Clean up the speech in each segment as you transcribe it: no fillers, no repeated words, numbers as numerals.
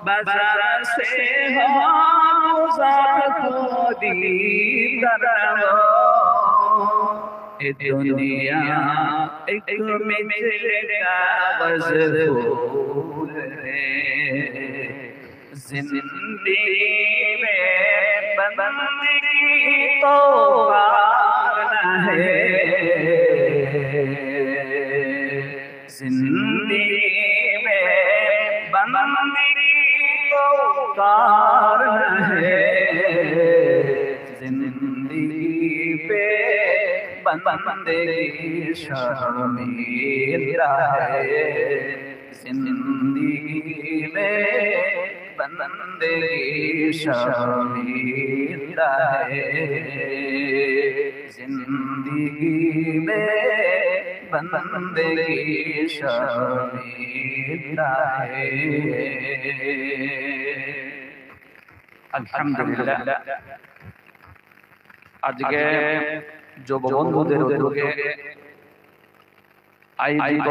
बाजार से हो गुज़ार को दीदार हो ए दुनिया एक मिले कागज़ फूल है जिंदगी में बंदगी तो पाना है जिंदगी में बंदगी तो पाना है जिंदगी पे बंदगी शर्मिंदा है जिंदगी में बंदगी शर्मिंदा है जिंदगी में बंदगी शर्मिंदा है। अल्हम्दुलिल्लाह আজকে যুব বন্ধুদের উদ্যোগে আয়োজিত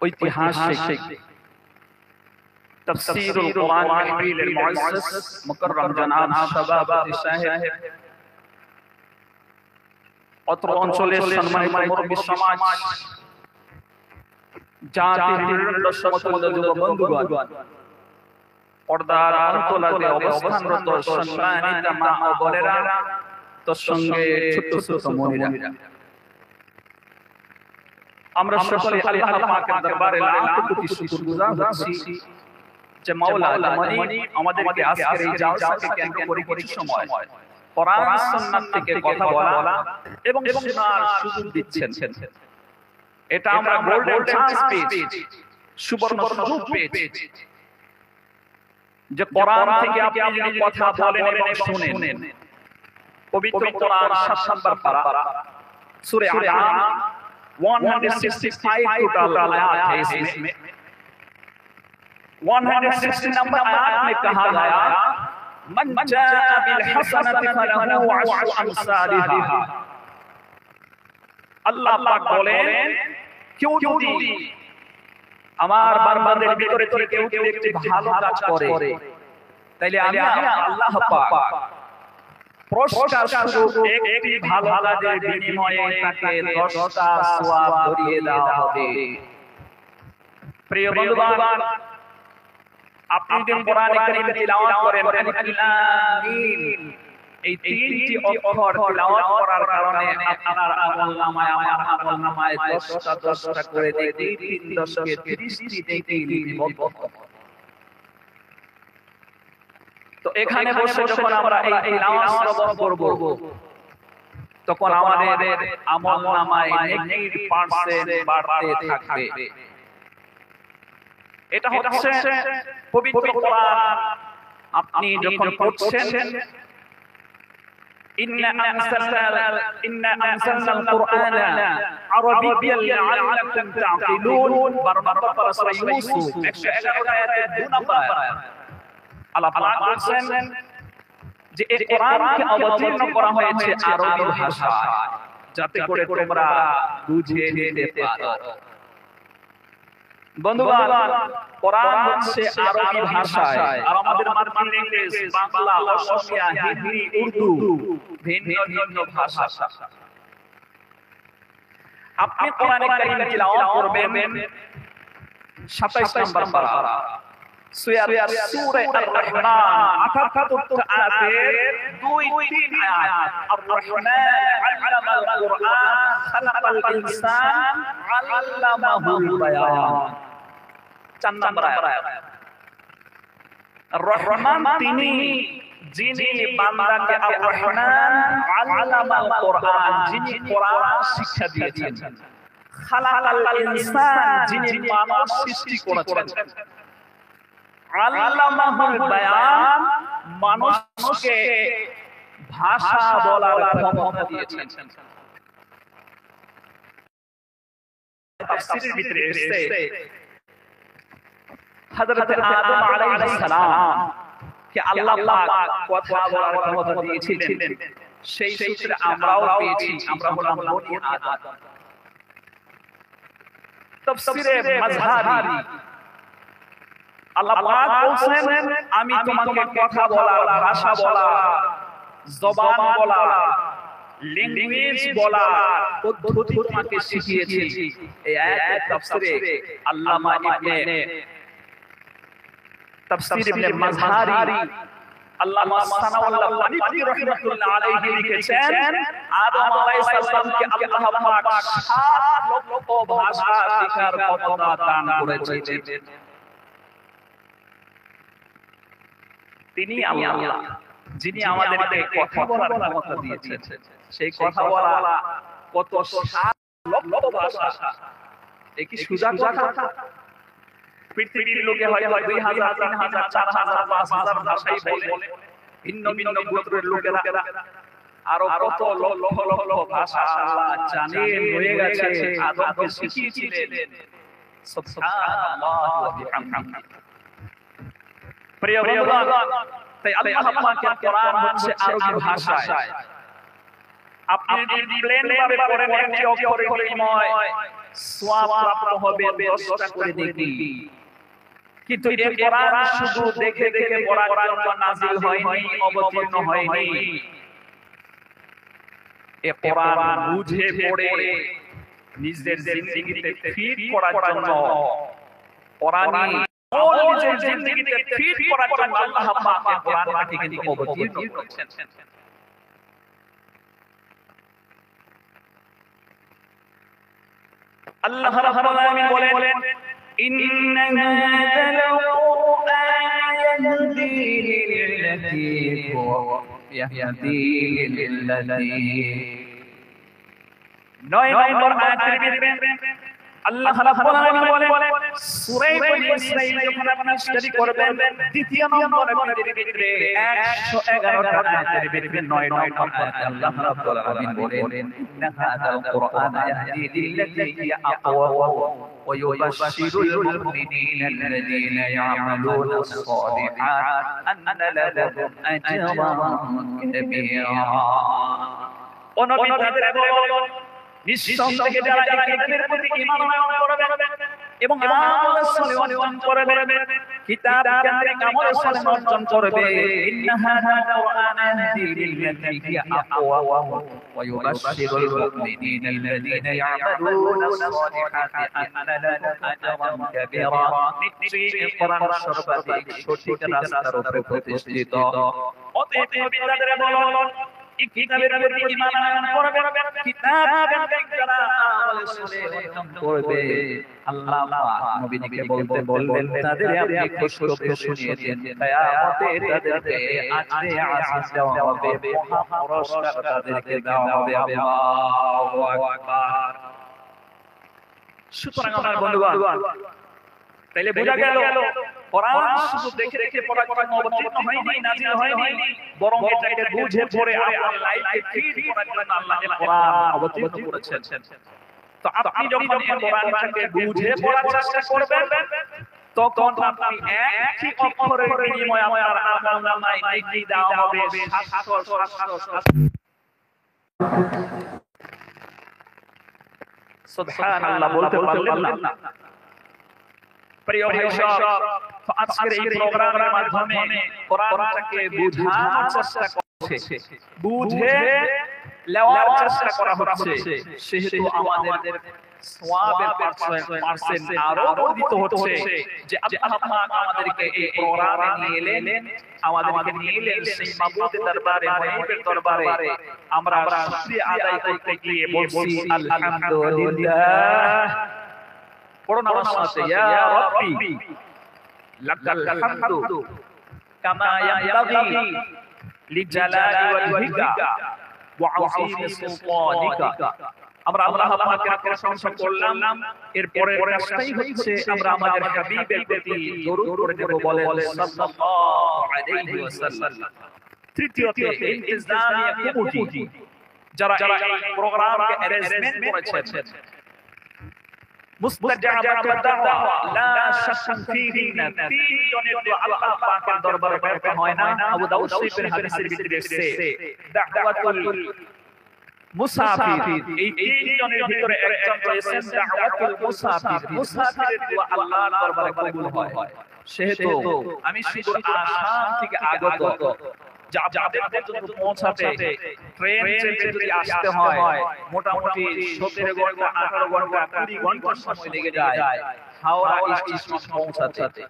ঐতিহাসিক তাফসীরুল কুরআন মাহফিলের মুআসসিস মুকাররম জনাব সভাপতি সাহেব, অত্র অঞ্চলের সম্মানিত মুরব্বী সমাজ, জাতির বিভিন্ন সমতুল্য যুব বন্ধুগণ, পর্দার অন্তরালে অবস্থানরত সম্মানিত মা ও বোনেরা, তোর সঙ্গে ছোট ছোট মনিরা, আমরা সকলে আল্লাহ পাকের দরবারে লাখ কোটি শুকরগুজার হচ্ছি যে মাওলা আলামিন আমাদেরকে আজকের এই জালসাকে কেন্দ্র করে কিছু সময় কোরআন সুন্নাত থেকে কথা বলা এবং শোনার সুযোগ দিচ্ছেন। এটা আমরা গোল্ডেন চান্স পেয়েছি, সুবর্ণ সুযোগ পেয়েছি যে কোরআন থেকে আপনি যদি কথা বলেন এবং শুনেন। পবিত্র কোরআন 7 নম্বর পারা সূরা আনআম 165 टोटल आयत है इसमें। 160 नंबर आयत में कहा गया मन जाअ बिल हसनति फलहु अशरु अमसालिहा। আল্লাহ পাক বলেন কেউ যদি আমার বান্দাদের ভিতরে থেকে কেউ একটি ভালো কাজ করে তাহলে আমি আল্লাহ পাক পুরস্কার স্বরূপ একটি ভালো কাজের বিনিময়ে তাকে 10টা সওয়াব ধরিয়ে দেওয়া হবে। প্রিয় বন্ধুগণ, আপনি যখন কোরআনে কারীম তিলাওয়াত করেন আলিফ লাম মিম, এই তিনটি অক্ষর তিলাওয়াত করার কারণে আপনার আমলনামায় আমার আমলনামায় 10টা 10টা করে দিই, 3 10 কে 30টি নেকি লিপিবদ্ধ। তো এখানে বসে যখন আমরা এই তিলাওয়াত শ্রবণ করব তখন আমাদের আমলনামায় নেকির পার্সেন্ট বাড়তে থাকবে। এটা হচ্ছে পবিত্র কোরআন আপনি যখন পড়ছেন ইন্না আনসালনাল কুরআনা আরাবিয়্যান লাআল্লাকুম তা'কিলুন। 12 নম্বর সূরা ইউসুফ 111 আয়াতের 2 নম্বর আয়াত আল্লাহ পাক বলেন যে এই কোরআনকে অবতীর্ণ করা হয়েছে আরবি ভাষায় যাতে করে তোমরা বুঝে নিতে পারো। বন্ধুগণ, কোরআন হচ্ছে আরবি ভাষায়, আর আমাদের মাতৃভাষা ইংলিশ, বাংলা, অসমীয়া, হিন্দি, উর্দু ভিন্ন ভিন্ন ভাষা। আপনি কোরআনে কারীম তিলাওয়াত করবেন 27 নম্বর পারা সূরা আর-রহমান 78 আয়াতের 2-3 আয়াত। আর-রহমান আল্লামাল কুরআন খালাকাল ইনসান আল্লামাহুল বায়ান। 4 নম্বর আয়াত। আর-রহমান তিনি যিনি বান্দাকে আর-রহমান আল্লামাল কুরআন, যিনি কোরআন শিক্ষা দিয়েছেন। খালাকাল ইনসান, যিনি মানব সৃষ্টি করেছেন। আল্লামাহুল বায়ান, মানুষকে ভাষা বলার ক্ষমতা দিয়েছেন। তাফসীরের ভিতরে এসেছে হযরত আদম আলাইহিস সালাম কে আল্লাহ পাক কথা বলার ক্ষমতা দিয়েছিলেন, সেই সূত্রে আমরাও পেয়েছি। আমরা হলাম বনি আদম। তাফসীরে মাযহারি আল্লাহ পাক বলেন আমি তোমাকে কথা বলা, ভাষা বলা, জবান বলা, ল্যাঙ্গুয়েজ বলা পদ্ধতি তোমাকে শিখিয়েছি। এই আয়াতের তাফসীরে আল্লামা ইবনে তাফসীর ইবনে মাযহারি আল্লামা সানাউল্লাহ পানিপতি রাহমাতুল্লাহ আলাইহি লিখেছেন আদম আলাইহিস সালামকে আল্লাহ পাক 7 লক্ষ ভাষা শেখার ক্ষমতা দান করেছিলেন। তিনি আল্লাহ যিনি আমাদেরকে কথা বলার ক্ষমতা দিয়েছেন। সেই কথা বলা কত 7 লক্ষ ভাষা, একই সুজা কথা। পৃথিবীর লোকে হয়তো 2000, 3000, 4000, 5000 ভাষাই বলে, ভিন্ন ভিন্ন গোত্রের লোকেরা আরো কত লক্ষ লক্ষ ভাষা আল্লাহ জানেন, হয়ে গেছে, আদমকে শিখিয়েছিলেন। সুবহানাল্লাহ ওয়া বিহামদিহি। প্রিয় বন্ধুগণ, তাই আল্লাহ পাকের কোরআন হচ্ছে আরবি ভাষায়। আপনি যদি প্লেন ভাবে পড়েন একটি অক্ষরের বিনিময়ে সওয়াব প্রাপ্ত হবে 10টা করে নেকি। কিন্তু এই কোরআন শুধু দেখে দেখে পড়ার জন্য নাযিল হয়নি, অবতীর্ণ হয়নি। এই কোরআন বুঝে পড়ে নিজের জিন্দেগিতে ফিট করার জন্য, কোরআনই নিজের জিন্দেগিতে ফিট করার জন্য আল্লাহ পাক এই কোরআনকে কিন্তু অবতীর্ণ করেছেন। আল্লাহ রাব্বুল আলামিন বলেন ইন্না হাযাল কুরআন ইয়াহদি লিল্লাতী 9 নম্বর আয়াতের ভিতরে আল্লাহ রাব্বুল আলামিন বলেন সূরা বনী ইসরাঈল যখন আপনি স্টাডি করবেন দ্বিতীয় নম্বর আয়াতের ভিতরে 111টা আয়াতের ভিতরে 9 নম্বর আয়াতে আল্লাহ রাব্বুল আলামিন বলেন ইন্না হাযাল কুরআন ইয়াহদি লিল্লাতী হিয়া আকওয়াম ওয়া ইউবাশশিরুল মুমিনিনা আল্লাযীনা ইয়া'মালুনা আস-সালিহাত আন্না লাহুম আজরান কাবীরা। ও নবী তাদের বলেন নিঃসন্দেহে যারা এই কিতাবের প্রতি ঈমান আনয়ন করবে এবং আমল সালেহ অর্জন করবে, কিতাব কেন্দ্রিক আমল সালেহ অর্জন করবে, ইন্না হাযা কুরআন ইয়াহদি লিল্লাতী হিয়া আকওয়াম ওয়া ইউবাশশিরুল মুমিনিনা আল্লাযীনা ইয়া'মালুনা আস-সালিহাতি আন্না লাহুম আজরান কাবীরা। নিশ্চয়ই এই কোরআন সর্বাধিক সঠিক রাস্তার উপরে প্রতিষ্ঠিত। অতএব নবী তাদের বলেন এই কিতাবের প্রতি ঈমান আনয়ন করবে, কিতাব কেন্দ্রিক যারা আমল সালেহ অর্জন করবে, আল্লাহ পাক নবীকে বলতে বললেন তাদের আপনি খুশখবর শুনিয়ে দেন, কিয়ামতে তাদেরকে আজরে আজিজ দেওয়া হবে, মহা পুরস্কার তাদেরকে দেওয়া হবে। আল্লাহু আকবার। সুতরাং আমার বন্ধুগণ, তাইলে বোঝা গেল কোরআন শুধু দেখে দেখে পড়ার জন্য অবতীর্ণ হয়নি, নাযিল হয়নি, বরং এটাকে বুঝে পড়ে আপনার লাইফে ফিট করার জন্য আল্লাহ এই কোরআন অবতীর্ণ করেছেন। তো আপনি যখন এই কোরআনটাকে বুঝে পড়ার চেষ্টা করবেন, তখন আপনি একটি অক্ষরের বিনিময়ে আপনার আমলনামায় নেকি দেওয়া হবে 700। সুবহানাল্লাহ বলতে পারলেন না? প্রিয় ভাই সব, তো আজকের এই প্রোগ্রামের মাধ্যমে কোরআনটাকে বোঝানোর চেষ্টা করছে, বুঝে নেওয়ার চেষ্টা করা হচ্ছে, সেহেতু আমাদের সওয়াবের পার্সেন্ট আরো বর্ধিত হচ্ছে যে আল্লাহ পাক আমাদেরকে এই প্রোগ্রামে নিয়ে এলেন, আমাদেরকে নিয়ে এলেন সেই মাবুদের দরবারে, মহিবের দরবারে। আমরা শুকরিয়া আদায় করতে গিয়ে বলছি আলহামদুলিল্লাহ। পড়ুন আমার সাথে, ইয়া রাব্বি লাকাল হামদু কামা ইয়ানবাগি লিজালালি ওয়াজহিকা ওয়া আযীমি সুলতানিকা। আমরা আল্লাহ পাকের প্রশংসা করলাম, এর পরের কাজটাই হচ্ছে আমরা আমাদের হাবিবের প্রতি দরুদ পড়ে দেব, বলেন সাল্লাল্লাহু আলাইহি ওয়াসাল্লাম। তৃতীয়ত ইনতিজামিয়া কমিটি যারা এই প্রোগ্রামকে অ্যারেঞ্জমেন্ট করেছেন, মুস্তাজাবাতুদ দাওয়া লা শাক্কা ফীহিনা, তিন জনের দোয়া আল্লাহ পাকের দরবারে ব্যর্থ হয় না। আবু দাউদ শরীফের হাদিসের ভিতরে এসেছে দাওয়াতুল মুসাফির, এই তিনজনের ভিতরে একজন রয়েছেন দাওয়াতুল মুসাফির। মুসাফিরের দোয়া আল্লাহর দরবারে কবুল হয়। সেহেতু আমি শুধু আসাম থেকে আগত যাদের পর্যন্ত পৌঁছাতে ট্রেন চেপে যদি আসতে হয় মোটামুটি 17 ঘন্টা 18 ঘন্টা 20 ঘন্টা সময় লেগে যায় হাওড়া স্টেশন পৌঁছাতে।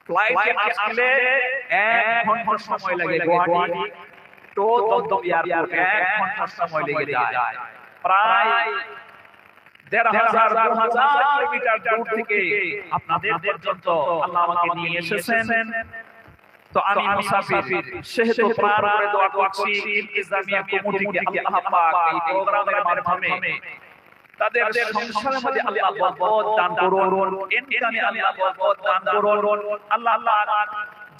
ফ্লাইটে আসলে 1 ঘন্টা সময় লাগে, গুয়াহাটি তো দমদম এয়ারপোর্ট 1 ঘন্টা সময় লেগে যায়। প্রায় 1500-2000 কিলোমিটার দূর থেকে আপনাদের পর্যন্ত আল্লাহ আমাকে নিয়ে এসেছেন। তো আমি মুসাফির, সেহেতু প্রাণ করে দোয়া করছি ইলতিজামিয়া কমিটিকে আল্লাহ পাক এই প্রোগ্রামের মাধ্যমে তাদের সংসারের মধ্যে আল্লাহ বরকত দান করুন, ইনকামে আল্লাহ বরকত দান করুন। আল্লাহ পাক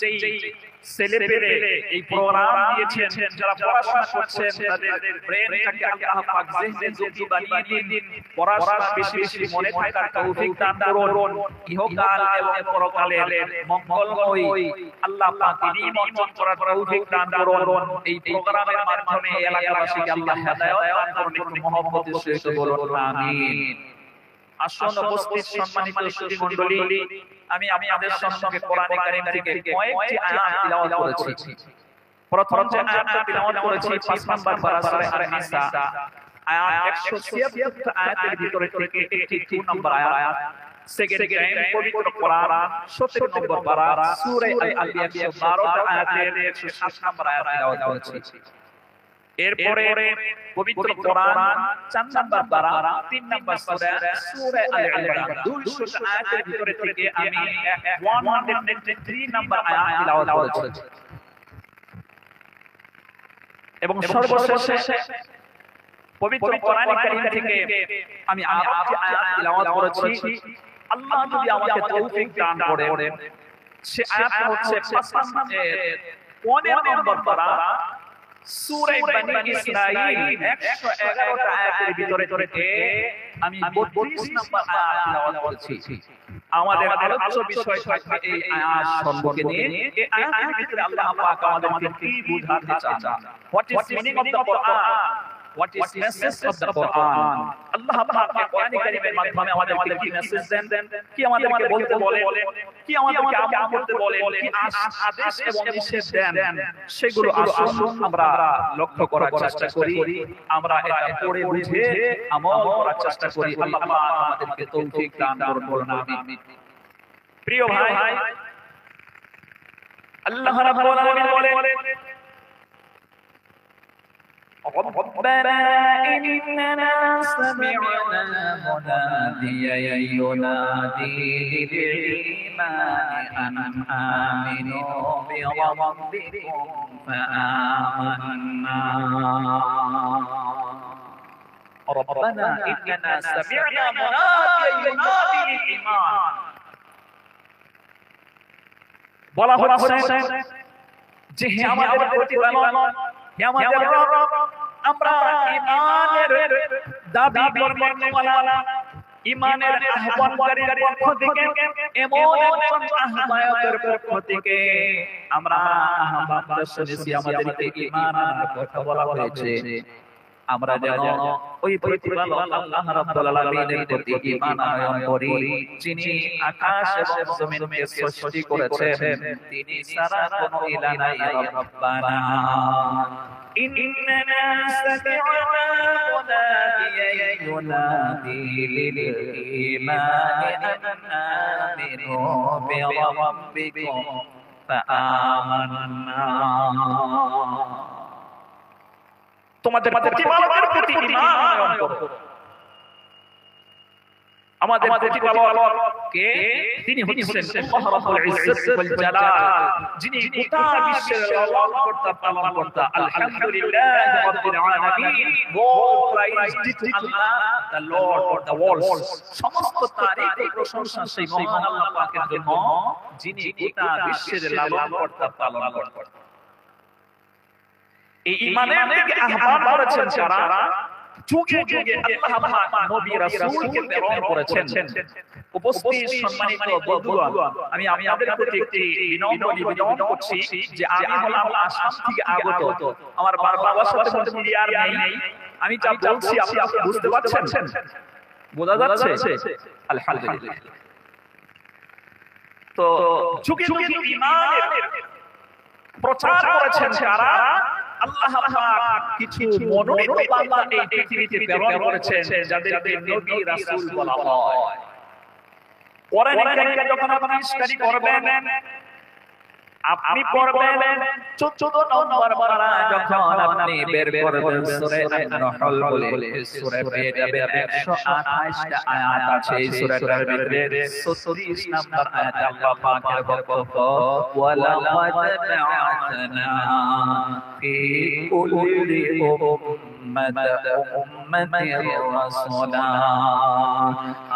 যেই ছেলেপেলে এই প্রোগ্রাম দিয়েছেন, যারা পড়াশোনা করছেন তাদের ব্রেনটাকে আল্লাহ পাক জেহনে যোগ্য বানিয়ে দিন, পড়াশোনা বেশি বেশি মনে থাকার তৌফিক দান করুন। ইহকাল এবং পরকালের মঙ্গলময় আল্লাহ পাক নিয়ম অর্জন করার তৌফিক দান করুন। এই প্রোগ্রামের মাধ্যমে এলাকাবাসীকে আল্লাহ হেদায়েত দান করুন। একটু মহব্বতের সহিত বলুন আমিন। আসন্ন উপস্থিত সম্মানিত সুধী মণ্ডলী, আমি আপনাদের সম্মুখে কোরআনে কারীম থেকে কয়েকটি আয়াত তিলাওয়াত করেছি। প্রথম যে আয়াতটা তিলাওয়াত করেছি 5 নম্বর পারা সূরা আন-নিসা আয়াত 176 আয়াতের ভিতরে থেকে একটি 2 নম্বর আয়াত। সেকেন্ড টাইম পবিত্র কোরআন 17 নম্বর পারা সূরা আল-আনবিয়া 112 আয়াতের 107 নম্বর আয়াত তিলাওয়াত করেছি। এরপরে পবিত্র কোরআন 4 নম্বর পারা 3 নম্বর সূরা আল-ইমরান 200 আয়াতের ভিতরে থেকে আমি 193 নম্বর আয়াত তিলাওয়াত করেছি। এবং সর্বশেষে পবিত্র কোরআন কারীম থেকে আমি আরেকটি আয়াত তিলাওয়াত করেছি। আল্লাহ যদি আমাকে তৌফিক দান করেন, সে আয়াতটা হচ্ছে 15 নম্বর পারা সূরা বনী ইসরাঈল 111টা আয়াতের ভিতরে থেকে আমি 32 নম্বর আয়াত তিলাওয়াত করেছি। আমাদের আলোচ্য বিষয় থাকবে এই আয়াত সম্পর্কে নিয়ে। এই আয়াতের ভিতরে আল্লাহ পাক আমাদেরকে কি বোঝাতে চান? What is meaning of the Quran? What is message of the Quran? আল্লাহ পাক কোরআন কারীমের মাধ্যমে আমাদেরকে কি মেসেজ দেন, কি আমাদেরকে বলতে বলেন, কি আমাদেরকে আমল করতে বলেন, কি আদেশ এবং নিষেধ দেন, সেগুলো আসুন আমরা লক্ষ্য করার চেষ্টা করি, আমরা এটা পড়ে বুঝে আমল করার চেষ্টা করি। আল্লাহ পাক আমাদেরকে তৌফিক দান করুন, বলুন আমিন। প্রিয় ভাই, আল্লাহ রাব্বুল আলামিন বলেন ربنا إننا سمعنا مناديا ينادي للإيمان أن آمنوا بربكم فآمنا ربنا إننا سمعنا مناديا ينادي للإيمان বলা হচ্ছে যে হে আমাদের প্রতিপালক, হে আমাদের রব, আমরা ঈমানের দাবি করনেওয়ালা, ঈমানের আহ্বানকারীর পক্ষ থেকে, এমন একজন আহ্বায়কের পক্ষ থেকে আমরা আহ্বান শুনেছি, আমাদেরকে ঈমানের কথা বলা হয়েছে। আমরা যেন ওই প্রতিপালক আল্লাহ রাব্বুল আলামিনের প্রতি ঈমান আনয়ন করি, যিনি আকাশ এবং জমিনকে সৃষ্টি করেছেন, তিনি ছাড়া কোনো ইলাহ নাই। রব্বানা ইন্নানা সামি'না মুনাদিয়ান ইউনাদি লিল ঈমানি আন আমিনু বিরাব্বিকুম ফাআমান্না। তোমাদের প্রতিপালকের প্রতি ঈমান আনয়ন করো। আমাদের প্রতিপালক কে? তিনি হচ্ছেন আল্লাহ রাব্বুল ইজ্জত ওয়াল জালাল, যিনি গোটা বিশ্বের লালনকর্তা পালনকর্তা। আলহামদুলিল্লাহি রাব্বিল আলামিন, all praise to Allah, the Lord of the worlds। সমস্ত তারিফ ও প্রশংসা সেই মহান আল্লাহ পাকের জন্য, যিনি গোটা বিশ্বের লালনকর্তা পালনকর্তা। এই ঈমানের দিকে আহ্বান করেছেন যারা, যুগে যুগে আল্লাহ পাক নবী রাসূলকে প্রেরণ করেছেন। উপস্থিত সম্মানিত বন্ধুগণ, আমি আপনাদের প্রতি একটি বিনম্র নিবেদন করছি যে আমি হলাম আসাম থেকে আগত। আমার বাবার সাথে মিলিয়ার নেই, আমি যা বলছি আপনি বুঝতে পারছেন? বোঝা যাচ্ছে? আলহামদুলিল্লাহ। তো যুগে যুগে ঈমানের প্রচার করেছেন যারা, আল্লাহ পাক কিছু মনোনীত বান্দা এই পৃথিবীতে প্রেরণ করেছেন যাদেরকে নবী রাসূল বলা হয়। কোরআন কারীমে যখন আপনি স্টাডি করবেন, আপনি পড়বেন 14 নম্বর পারা যখন আপনি বের করবেন সূরা আন-নাহল বলে সূরা পেয়ে যাবেন 128 টা আয়াত আছে। এই সূরাটার ভিতরে 36 নম্বর আয়াত আল্লাহ পাকের বক্তব্য, ওয়ালাকাদ বা'আতনা ফি কুল্লি উম্মাতির রাসূলা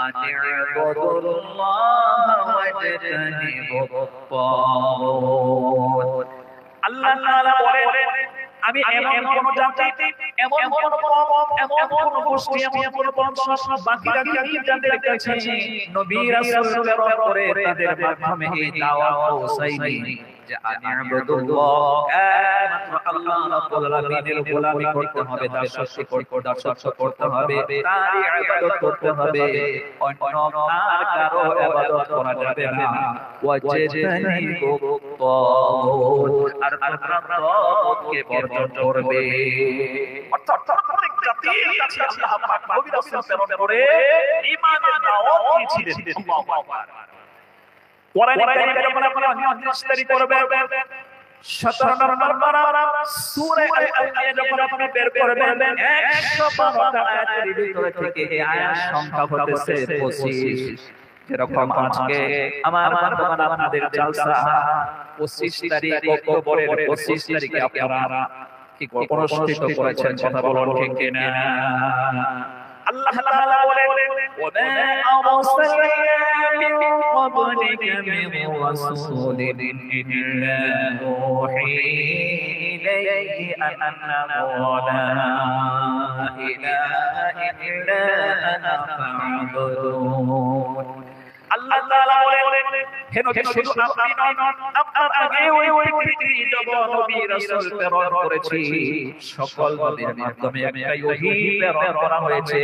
আন ই'বুদুল্লাহ ওয়াজতানিবুত তাগুত। আল্লাহ তাআলা বলেন, আমি এমন কোন জাতি, এমন কোন কওম, এমন কোন গোষ্ঠী, এমন কোন বংশ বাকি রাখিনি যাদের কাছে নবী রাসূল প্রেরণ করে তাদের মাধ্যমে এই দাওয়াত পৌঁছায়নি যে আনি'বুদুল্লাহ, একমাত্র আল্লাহ রাব্বুল আলামিনের গোলামি করতে হবে, দাসত্ব করতে হবে, তারই ইবাদত করতে হবে, অন্য আর কারো ইবাদত করা যাবে না। ওয়াজতানিবুত তাগুত, আর তোমরা তাগুতকে বর্জন করবে। অর্থাৎ প্রত্যেক জাতির কাছে আল্লাহ পাক নবী রাসূল প্রেরণ করে ঈমানের দাওয়াত দিয়েছিলেন। আল্লাহু আকবার। কোরআন কারীমে যখন আপনি স্টাডি করবেন 17 নম্বর পারা সূরা আল-আনবিয়া যখন আপনি বের করবেন 112টা আয়াতের ভিতরে থেকে আয়াত সংখ্যা হতেছে 25। যেরকম আজকে আমার বর্তমান আপনাদের জালসা 25 তারিখ অক্টোবরের 25 তারিখে আপনারা কি অনুষ্ঠিত করেছেন, কথা বলুন ঠিক কিনা? আল্লাহ তাআলা বলেন, ওয়া মা আরসালনা মিন ক্বাবলিকা মিন রাসূলিন ইল্লা নূহী ইলাইহি আন্নাহু লা ইলাহা ইল্লা আনা ফা'বুদুন। আল্লাহ তাআলা বলেন, হে নবী, শুধু আপনি নন, আপনার আগে ওই পৃথিবী যত নবী রাসূল প্রেরণ করেছি, সকল নবীর মাধ্যমে একটাই ওহী প্রেরণ করা হয়েছে,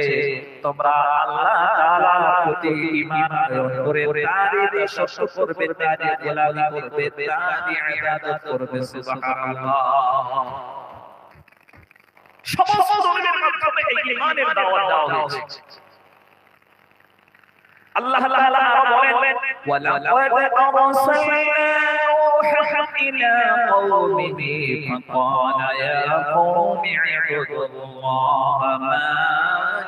তোমরা আল্লাহ তাআলার প্রতি ঈমান করে তারই দাসত্ব করবে, তারই গোলামি করবে, তারই ইবাদত করবে। সুবহানাল্লাহ। সমস্ত নবীর মাধ্যমে এই ঈমানের দাওয়াত দেওয়া হয়েছে। আল্লাহ তাআলা বলেন, ওয়ালাকাদ আরসালনা নূহান ইলা কওমিহি ফাকালা ইয়া কওমি ই'বুদুল্লাহা মা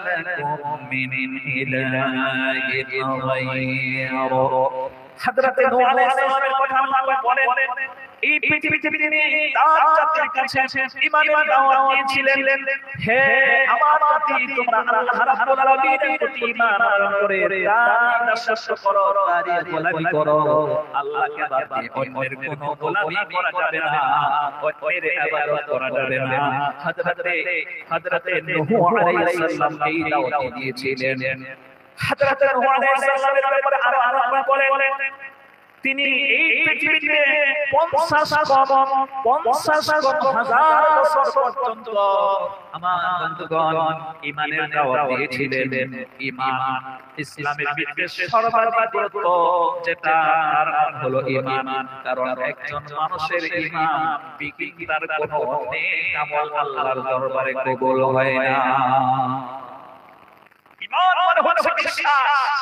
লাকুম মিন ইলাহিন গায়রুহু। হযরত নূহ আলাইহিস সালামের কথা আল্লাহ বলেন, এই পৃথিবীতে তিনি তার জাতির কাছে ঈমানের দাওয়াত দিয়েছিলেন, হে আমার জাতি, তোমরা আল্লাহ রাব্বুল আলামিনের প্রতি ঈমান আনয়ন করে তারই দাসত্ব করো, তারই গোলামি করো। আল্লাহকে বাদ দিয়ে অন্যের কোনো গোলামি করা যাবে না, অন্যের ইবাদত করা যাবে না। হযরতে নূহ আলাইহিস সালাম এই দাওয়াত দিয়েছিলেন। হযরত নূহ আলাইহিস সালামের ব্যাপারে আরো আল্লাহ বলেন, তিনি এই পৃথিবীতে 50 হাজার বছর পর্যন্ত আমার বন্ধুগণ ঈমানের দাওয়াত দিয়েছিলেন। ঈমান ইসলামের ভিতরে সর্বাধিক গুরুত্ব যেটা তার নাম হলো ঈমান, কারণ একজন মানুষের ঈমান বিকৃতি তার কোনো নেক আমল আল্লাহর দরবারে কবুল হয় না। ঈমান মানে হচ্ছে বিশ্বাস,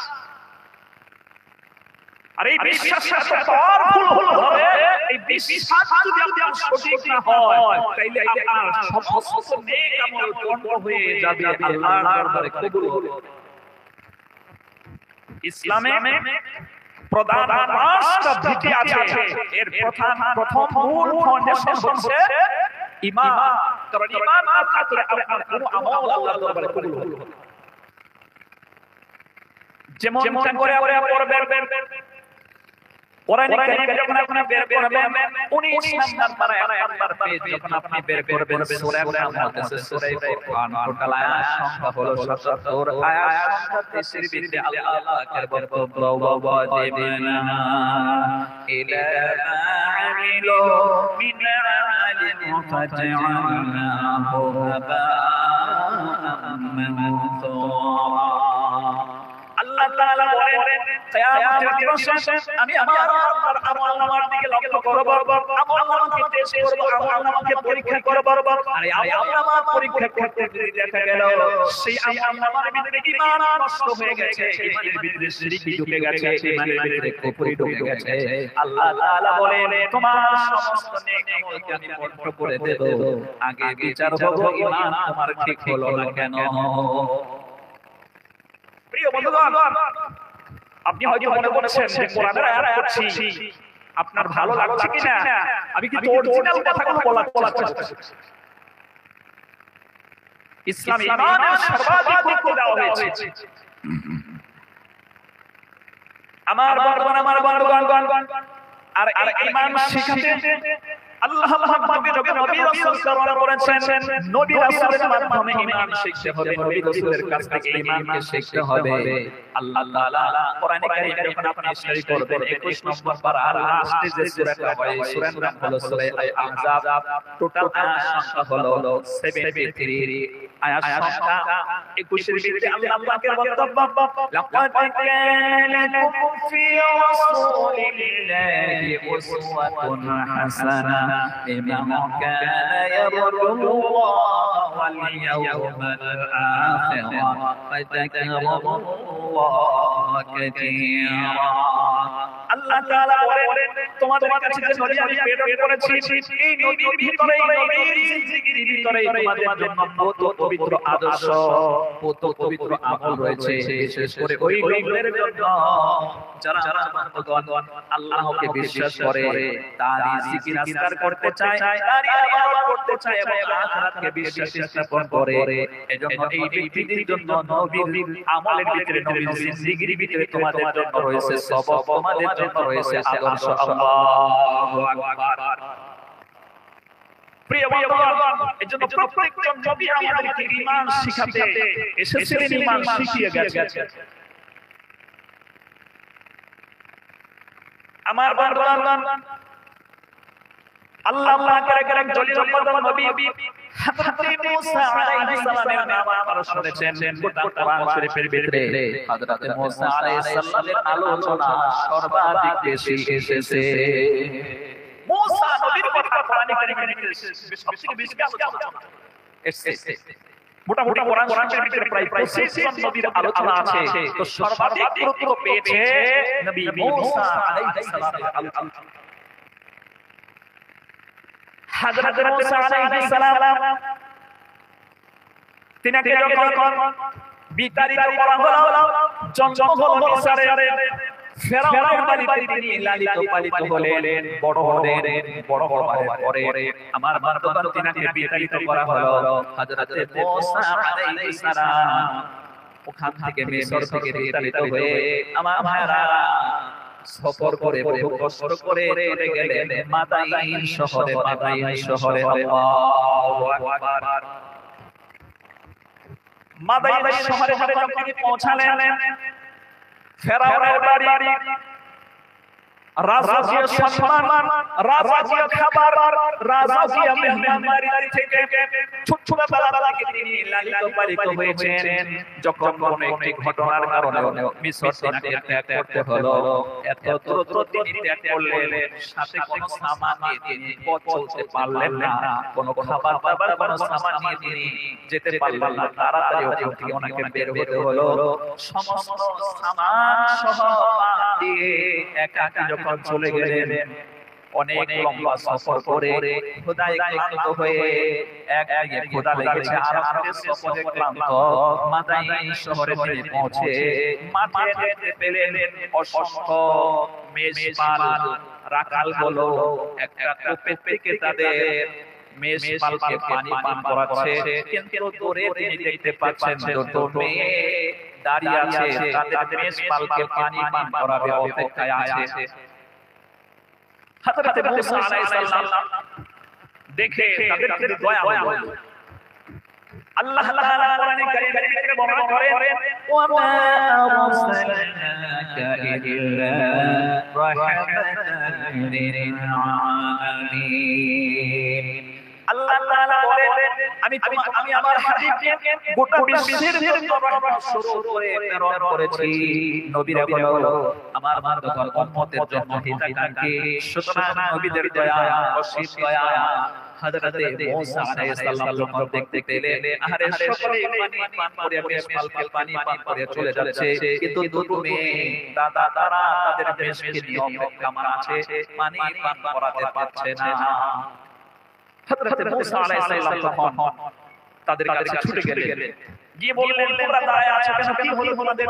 আর এই বিশ্বাসটা তো পাওয়ারফুল হবে। এই বিশ্বাস যদি আপনার সঠিক না হয়, তাইলে আপনার সমস্ত নেক আমল বন্ধ হয়ে যাবে, আল্লাহর দরবারে কবুল হবে। ইসলামে প্রধান 5টা ভিত্তি আছে, এর প্রথম মূল ফাউন্ডেশন হচ্ছে ঈমান। কারণ ঈমান না থাকলে আপনার কোনো আমল আল্লাহর দরবারে কবুল হবে না। যেমন করে পড়বেন কোরআন কারীমে যখন আপনি বের করবেন 19 নাম্বার পেজ যখন আপনি বের করবেন সূরা নাম হচ্ছে সূরা ফুরকান, টোটাল আয়াত সংখ্যা হলো 77। আয়াত সংখ্যা 30 এর ভিতরে আল্লাহ পাকের বক্তব্য, ওয়াজাবনা ইলা মা আমিলু মিন আমালিন ফাজআলনাহু হাবাআন منثورا আল্লাহ তাআলা বলেন কিয়ামতের দিবসে আমি আমার আমলনামার দিকে লক্ষ্য করব, আমলনামাকে টেস্ট করব, আমলনামাকে পরীক্ষা করব। আর এই আমলনামা পরীক্ষা করতে যদি দেখা গেল সেই আমলনামার ভিতরে ঈমান নষ্ট হয়ে গেছে, ঈমানের ভিতরে শিরক ঢুকে গেছে, ঈমানের ভিতরে কুফর ঢুকে গেছে, আল্লাহ তাআলা বলেন তোমার সমস্ত নেক আমলকে আমি বন্ধ করে দেব। আগে বিচার হবে ঈমান তোমার ঠিক হলো না কেন। প্রিয় বন্ধুগণ, আপনি হয়তো মনে করছেন যে কোরআনের আয়াত পড়ছি, আপনার ভালো লাগছে কিনা? আমি কিন্তু অরিজিনাল কথাগুলো বলার চেষ্টা করছি। ইসলাম ঈমানের সর্বাধিক গুরুত্ব দেওয়া হয়েছে। আমার বন্ধুগণ, আর এই ঈমান শিখাতে আল্লাহ নবী রাসূল সাল্লাল্লাহু করেছেন, নবী রাসূলের মাধ্যমে ঈমান শিখতে হবে, নবী রাসূলের কাছ থেকে ঈমানকে শিখতে হবে। আল্লাহ তাআলা কোরআনে কারীমে যখন আপনি স্টাডি করবেন 21 নম্বর পারার লাস্টে যে সূরাটা হয়, সূরার নাম হলো সূরা আল-আহজাব। টোটাল আয়াত সংখ্যা হলো 73, আয়াত সংখ্যা 21 এর ভিতরে আল্লাহ পাকের বক্তব্য, লাকাদ কানা লাকুম ফি রাসূলিল্লাহি উসওয়াতুন হাসানাহ লিমান কানা ইয়ারজুল্লাহ ওয়াল ইয়াওমাল আখির ওয়া যাকারাল্লাহ কাসীরা। আল্লাহ তাআলা বলেন তোমাদের কাছে যে নবী আমি প্রেরণ করেছি, এই নবীর ভিতরে, নবীর জিন্দেগির ভিতরে তোমাদের জন্য পবিত্র আদর্শ, পবিত্র আমল রয়েছে। বিশেষ করে ওই লোকদের জন্য যারা বন্ধুগণ আল্লাহকে বিশ্বাস করে, তারই জিকির আজকার করতে চায়, তারই ইবাদত করতে চায় এবং আখিরাতকে বিশ্বাস স্থাপন করে। এজন্য এই ব্যক্তিদের জন্য নবীর আমলের ভিতরে, নবীর জিন্দেগির ভিতরে তোমাদের জন্য রয়েছে সওয়াব, তোমাদের জন্য রয়েছে আদর্শ। আল্লাহু আকবার। প্রিয় বন্ধুগণ, এজন্য প্রত্যেকজন নবী আমাদেরকে ঈমান শিখাতে এসেছিলেন, ঈমান শিখিয়ে গেছেন। আমার বন্ধুগণ, আল্লাহ পাকের এক জলিল কদর নবী হযরত মুসা আলাইহিস সালামের নাম আপনারা শুনেছেন। গোটা কোরআন শরীফের ভিতরে হযরত মুসা আলাইহিস সালামের আলোচনা সর্বাধিক বেশি এসেছে। মুসা নবীর কথা কোরআনে কারীমে সবথেকে বেশি আলোচনা এসেছে। মোটামুটি কোরআন শরীফের ভিতরে প্রায় 25 জন নবীর আলোচনা আছে, তো সর্বাধিক গুরুত্ব পেয়েছে নবী মুসা আলাইহিস সালামের আলোচনা। হযরত মুসা আলাইহিস সালাম তিনাকে যখন বিতাড়িত করা হলো, জন্ম হলো মিসরে, ফেরাউনের বাড়িতে তিনি লালিত পালিত হলেন, বড় হলেন, বড় হওয়ার পরে আমার বন্ধুগণ তিনাকে বিতাড়িত করা হলো। হযরত মুসা আলাইহিস সালাম ওখান থেকে মিসর থেকে বিতাড়িত হয়ে আমার ভাইরা সফর করে বহু কষ্ট করে চলে গেলেন মাদাইন শহরে। আল্লাহু আকবার। মাদাইন শহরে যখন তিনি পৌঁছালেন, ফেরাউনের বাড়ি, রাজকীয় সম্মান, রাজকীয় খাবার, রাজকীয় মেহমানদারি থেকে ছোটবেলা থেকে তিনি লালিত পালিত হয়েছেন। যখন কোনো একটি ঘটনার কারণে মিসর তিনাকে ত্যাগ করতে হলো, এত দ্রুত তিনি ত্যাগ করলেন, সাথে কোনো সামান নিয়ে তিনি পথ চলতে পারলেন না, কোনো খাবার দাবার, কোনো সামান নিয়ে তিনি যেতে পারলেন না। তাড়াতাড়ি ওখান থেকে ওনাকে বের হতে হলো। সমস্ত সামান সহ দিয়ে একাকী যখন চলে গেলেন, অনেক লম্বা সফর করে খোদায় ক্লান্ত হয়ে একদিকে খোদা লেগেছে, আর আমাদের সফরে ক্লান্ত মাদাইন শহরে তিনি পৌঁছে মাঠে দেখতে পেলেন অসংখ্য মেষপাল, রাখাল গুলো একটা কূপের থেকে তাদের মেষপালকে পানি পান করাচ্ছে, কিন্তু দূরে তিনি দেখতে পাচ্ছেন দুটো মেয়ে দাঁড়িয়ে আছে, তাদের মেষপালকে পানি পান করাবে অপেক্ষায় আছে। হযরত মুসা আলাইহিস সালাম দেখে তাদের প্রতি দয়া হলো। আল্লাহ তাআলা কোরআনে কারীমের ভিতরে বর্ণনা করেন, ওয়া মা আরসালনাকা ইল্লা রাহমাতান লিল আলামিন। আল্লাহ তাআলা বলেন আমি আমার হাবিবকে গোটা বিশ্বের জন্য রহমত স্বরূপ করে প্রেরণ করেছি। নবীরা বলো আমার মানবতার উম্মতের জন্য হিতাকাঙ্ক্ষী, সুতরাং নবীদের দয়া অসীম দয়া। হযরতে মূসা আলাইহিস সালাম যখন দেখতে পেলেন আহারে সকলে পানি পান করে মেষপালকে পানি পান করে চলে যাচ্ছে, কিন্তু দুটো মেয়ে দাদা তারা তাদের মেষকে নিয়ে অপেক্ষা আছে, পানি পান করাতে পারছে না। হযরত মূসা আলাইহিস সালাম তখন তাদের কাছে ছুটে গেলেন, গিয়ে বললেন তোমরা দাঁড়ায় আছো কেন, কি হলো তোমাদের?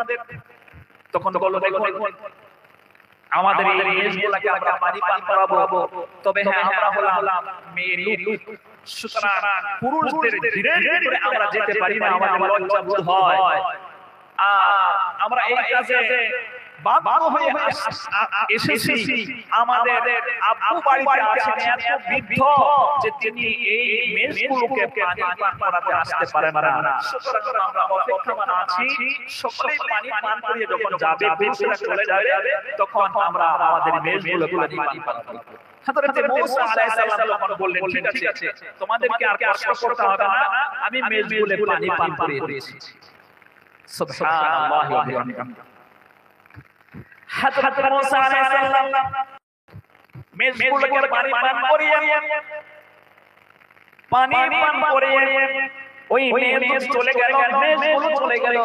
তখন বলল দেখো আমাদের এই মেষগুলোকে আমরা পানি পান করাবো, তবে হ্যাঁ আমরা হলাম মেয়ে লোক, সুতরাং পুরুষদের ধীরে ধীরে আমরা যেতে পারি না, আমাদের লজ্জা বোধ হয়। আর আমরা এই কাজে বাধ্য হয়ে এসেছি। আমাদের আব্বু বাড়িতে আছেন এত বৃদ্ধ যে তিনি এই মেষগুলোকে পানি পান করাতে আসতে পারেন না, সুতরাং আমরা অপেক্ষমান আছি। সকলেই পানি পান করিয়ে যখন যাবে, পুরুষরা চলে যাবে, তখন আমরা আমাদের মেষগুলোকে পানি পান করব। হযরত মূসা আলাইহিস সালাম তখন বললেন ঠিক আছে, তোমাদেরকে আর কষ্ট করতে হবে না, আমি মেষগুলোকে পানি পান করিয়ে দিয়েছি। সুবহানাল্লাহি ওয়া বিহামদিহি। হযরত মূসা আলাইহিস সালাম মেষগুলোকে পানি পান করিয়ে ওই মেষ চলে গেল, মেষগুলো চলে গেল।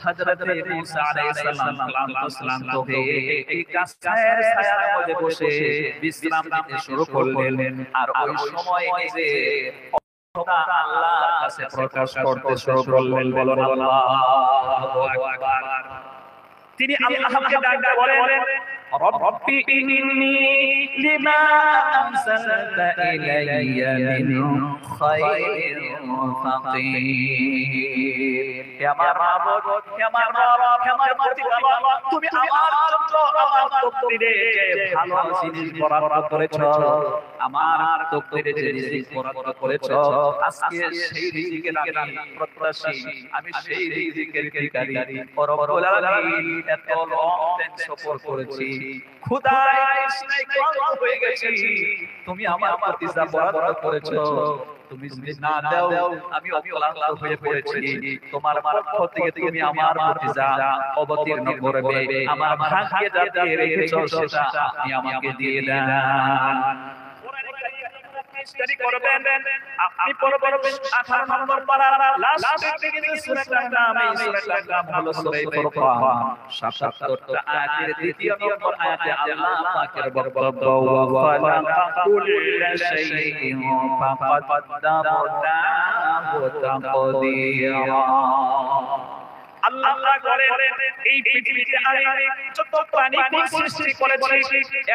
হযরত মূসা আলাইহিস সালাম ক্লান্ত হয়ে একটি গাছের ছায়ার মধ্যে বসে বিশ্রাম নিতে শুরু করলেন। আর ওই সময় নিজে আল্লাহর কাছে প্রকাশ করতে শুরু করলেন। বলুন আল্লাহু আকবার। তিনি আল্লাহকে ডাকতে বলেন রব্বি ইন্নী লিমা আমসালতা ইলাইয়া মিন খায়রিন ফাকির। হে আমার মাবুদ, হে আমার রব, হে আমার প্রতিপালক, তুমি আমার জন্য আমার তকদীরে যে ভালো জিনিস বরাদ্দ করেছো, আমার তকদীরে যে রিজিক বরাদ্দ করেছো, আজকে সেই রিজিকের আমি প্রত্যাশী, আমি সেই রিজিকের অধিকারী। রব্বুল আলামিন এত লং সফর করেছি, খোদায় তৃষ্ণায় ক্লান্ত হয়ে গেছি, তুমি আমার প্রতি যা বরাদ্দ করেছো তুমি যদি না দাও আমি অক্লান্ত হয়ে পড়েছি। তোমার পক্ষ থেকে তুমি আমার প্রতি যা অবতীর্ণ করবে, আমার ভাগ্যে যা দিয়ে রেখেছো সেটা আপনি আমাকে দিয়ে দেন। স্টাডি করবেন আপনি পড়বেন 18 নম্বর পারা লাস্টের দিকে যে সূরাটার নাম, এই সূরাটার নাম হলো সূরা ফুরকান। 77টা আয়াতের দ্বিতীয় নম্বর আয়াতে আল্লাহ পাকের বক্তব্য ওয়া ফালাকা কুল্লা শাইইন ফাকাদ্দারনাহু তাকদীরা। আল্লাহ করেন এই পৃথিবীতে আমি যত প্রাণী সৃষ্টি করেছি,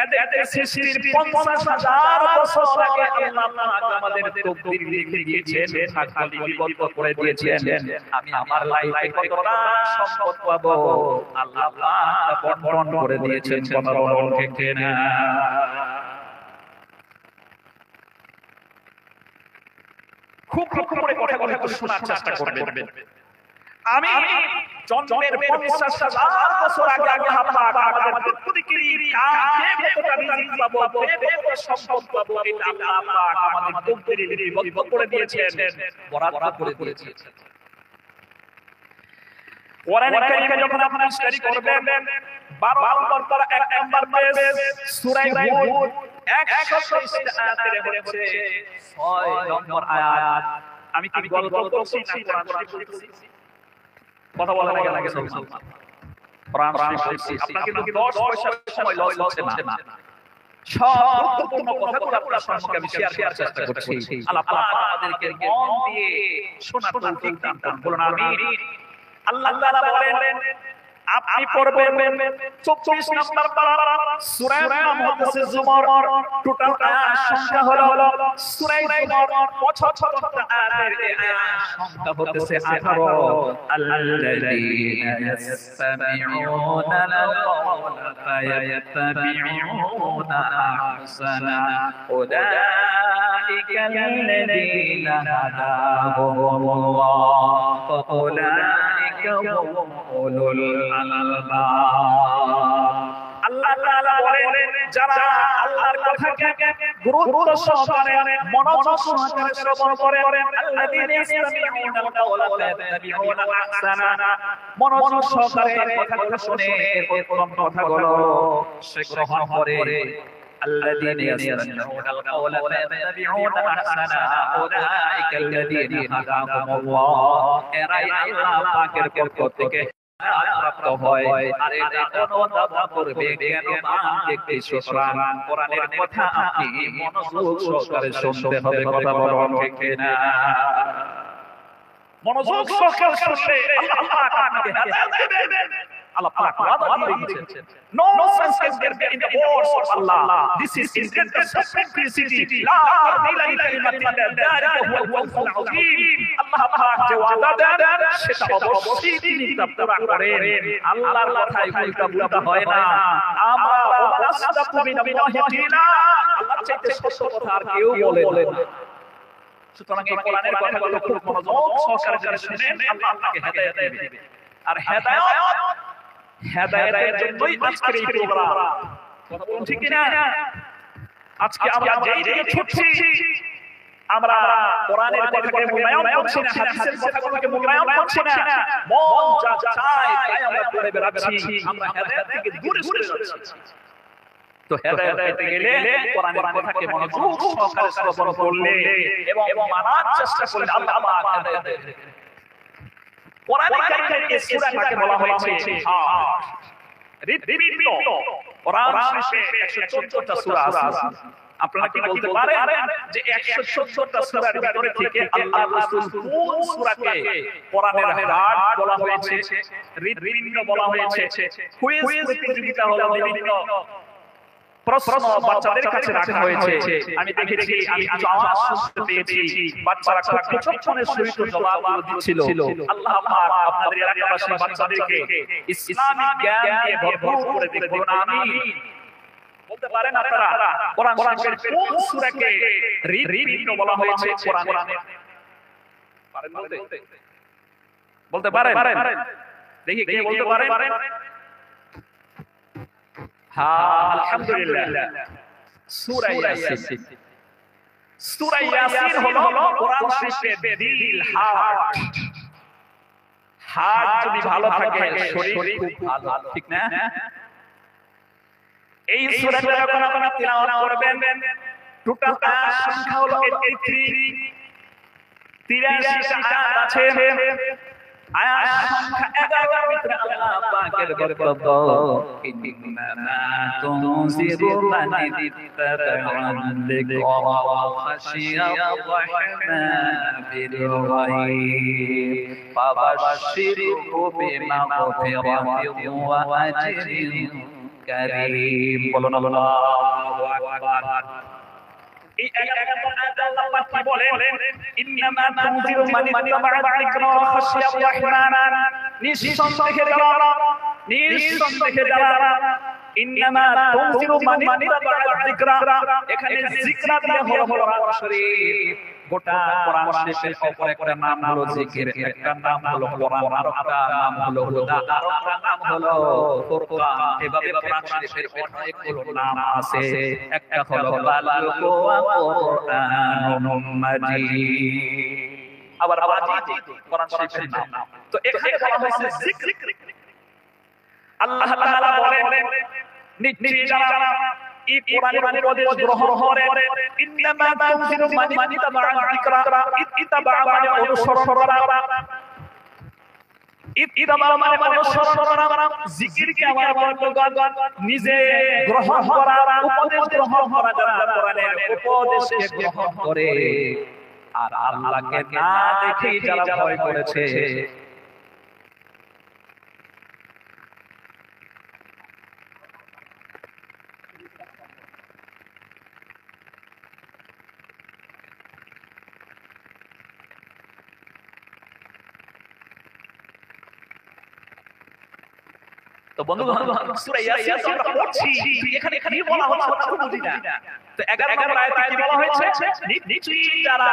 এদের সৃষ্টির 50,000 বছর আগে আল্লাহ পাক আমাদের তকদীর লিখে দিয়েছেন, ভাগ্য লিপিবদ্ধ করে দিয়েছেন। আমি আমার লাইফে কতটা সম্পদ পাবো আল্লাহ পাক বর্ণনা করে দিয়েছেন। কথা বলুন ঠিক না? খুব করে কথা শোনার চেষ্টা করবেন। আমি জন্মের 50,000 বছর আগে আল্লাহ পাক আমাদের প্রত্যেকেরই কাকে কতটা রিজিক পাবো, কত সম্পদ পাবো, এটা আল্লাহ পাক আমাদের তকদীরে লিপিবদ্ধ করে দিয়েছেন, বরাদ্দ করে দিয়েছেন। কোরআনে কারীমে যখন আপনি স্টাডি করবেন 12 নম্বর পারা 1 নম্বর পেজ সূরা হুদ 120 আয়াতের হচ্ছে 6 নম্বর আয়াত। আমি কি গল্প করছি না কোরআন শরীফ পড়ছি? কথা বলা লাগে সব কোরআন শরীফ আপনাকে কিন্তু 10 পয়সা সময় লস হচ্ছে না। সব গুরুত্বপূর্ণ কথাগুলো আপনার সম্মুখে আমি শেয়ার করার চেষ্টা করছি। আল্লাহ পাক আমাদেরকে মন দিয়ে শোনার তৌফিক দান করুন। বলুন আমিন। আল্লাহ তাআলা বলেন আপনি পড়বেন 24 নম্বর পারা সূরার নাম হচ্ছে জুমর। টোটাল আয়াত সংখ্যা হলো সূরা জুমর 75টা আয়াতের সংখ্যা হচ্ছে 18। আল্লাযীনা ইয়াসতামিউনা আল-কাওলা ফায়াত্তাবিউনা আহসানা উলাইকাল্লাযীনা হাদাহুমুল্লাহ ওয়া উলাইকা হুম উলুল আলবাব। আল্লাহ তাআলা বলেন যারা আল্লাহ আল্লাহর কথাকে গুরুত্ব সহকারে মনোযোগ সহকারে শ্রবণ করে আল্লাযীনা ইসতামিউনাল কাওলা ফায়াত্তাবিউনা আহসানা মনোযোগ সহকারে কথাগুলো শুনে এরপর কথাগুলো সে গ্রহণ করে الذين يستمعون القول فيتبعون احسنه اولئك الذين هداهم الله এরাই আল্লাহ পাকের পক্ষ থেকে প্রাপ্ত হয় আর এটা অনুধাবন করবে জ্ঞানবান ব্যক্তি। সুতরাং কোরআনের কথা আপনি মনোযোগ সহকারে শুনতে হবে। কথা বলুন ঠিক কিনা? মনোযোগ সহকারে শুনলে আল্লাহ আপনাকে হেদায়েত দেবেন। Allah Pak wa'ada diyeছে no sense can there in the words of Allah. This is intent of simplicity. La tabdila li kalimatillah dhalika huwa al-fawzul azim. Allah Pak যে ওয়াদা দেন সেটা অবশ্যই তিনি পুরা করেন। আল্লাহর কথাই উল্টা পুল্টা হয় না। আমরা ওয়ালাস্তাকু বিনাল্লাহি দিনা, আল্লাহর চাইতে সত্য কথা আর কেউ বলে না। সুতরাং এই কোরআনের কথাগুলো খুব মনোযোগ সহকারে শুনেন, আল্লাহ আপনাকে হেদায়েত দিবেন। আর হেদায়েতের জন্যই আজকের এই প্রোগ্রাম। কথা বলুন ঠিক কিনা? আজকে আমরা যেই দিকে ছুটছি, আমরা কোরআনের কথাকে মূল্যায়ন করছি না, হাদিসের কথাগুলোকে মূল্যায়ন করছি না, মন যা চায় তাই আমরা করে বেড়াচ্ছি, আমরা হেদায়েত থেকে দূরে সরে যাচ্ছি। তো হেদায়েত পেতে গেলে কোরআনের কথাকে মনোযোগ সহকারে শ্রবণ করলে এবং মানার চেষ্টা করলে আল্লাহ পাক হেদায়েত দেবেন। কোরআনে কারীমের এই সূরাটাকে বলা হয়েছে হৃদপিণ্ড। কোরআন শরীফে 114টা সূরা আছে। আপনারা কি বলতে পারেন যে 114টা সূরার ভিতরে থেকে আল্লাহর রাসূল কোন সূরাকে কোরআনের হার্ট বলা হয়েছে, হৃদপিণ্ড বলা হয়েছে? কুইজ প্রতিযোগিতা হলো, বিভিন্ন প্রশ্ন বাচ্চাদের কাছে রাখা হয়েছে। আমি দেখেছি, আমি কিছু আওয়াজ শুনতে পেয়েছি, বাচ্চারা খুব কুচক্ষণের সহিত জবাবগুলো দিচ্ছিল। আল্লাহ পাক আপনাদের এলাকাবাসী বাচ্চাদেরকে ইসলামিক জ্ঞান দিয়ে ভরপুর করে দিন, বলুন আমিন। বলতে পারেন আপনারা কোরআন শরীফের কোন সূরাকে হৃদপিণ্ড বলা হয়েছে কোরআনে? পারেন বলতে? বলতে পারেন? দেখি কে বলতে পারেন? হ্যাঁ, আলহামদুলিল্লাহ, সূরা ইয়াসিন। সূরা ইয়াসিন হলো কোরআন শরীফের দিল, হার্ট। হার্ট যদি ভালো থাকে শরীর খুব ভালো, ঠিক না? এই সূরাটা যখন আপনারা তিলাওয়াত করবেন, টোটাল আয়াত সংখ্যা হলো 83টা আয়াত আছে। আয়াত সংখ্যা 11 এর ভিতরে আল্লাহ পাকের বক্তব্য, ইন্নামা তুনজিরু মান ইত্তাবা'আল যিকরা ওয়া খাশিয়ার রাহমান বিল গায়ব ফাবাশশিরহু বিমাগফিরাতিন ওয়া আজরিন কারীম। বলুন আল্লাহু আকবার। এই আয়াত আল্লাহ পাক কি বলেন? ইন্নামা তুনজিরু মান ইত্তাবা'আল যিকরা ওয়া খাশিয়ার রাহমান, নিঃসন্দেহে যারা ইন্নামা তুনজিরু মান ইত্তাবা'আল যিকরা, এখানে যিকরা দিয়ে হলো কোরআন শরীফ। গোটা কোরআন শরীফের অপর একটা নাম হলো জিকির, একটা নাম হলো কোরআন, আর একটা নাম হলো হুদা, আর একটা নাম হলো ফুরকান। এভাবে কোরআন শরীফের অনেকগুলো নাম আছে। একটা হলো বাল কোরআনুম মাজিদ, আবার মাজিদ কোরআন শরীফের নাম। তো এখানে বলা হয়েছে জিকির। আল্লাহ তাআলা বলেন, নিশ্চয়ই যারা এই কোরআনের উপদেশ গ্রহণ করে, ইন্নামা তুনজিরু মান ইত্তাবা'আল যিকরা, ইত্তাবা মানে অনুসরণ করা, ইত্তাবা মানে অনুসরণ করা, জিকিরকে আমার বন্ধুগণ নিজে গ্রহণ করা, উপদেশ গ্রহণ করা, যারা কোরআনের উপদেশকে গ্রহণ করে আর আল্লাহকে না দেখে যারা ভয় করেছে, তো বন্ধুগণ সূরা ইয়াসিন আমরা পড়ছি, এখানে কি বলা হচ্ছে আমরা বুঝি না। তো 11 নম্বর আয়াতে কি বলা হয়েছে? নিশ্চয়ই যারা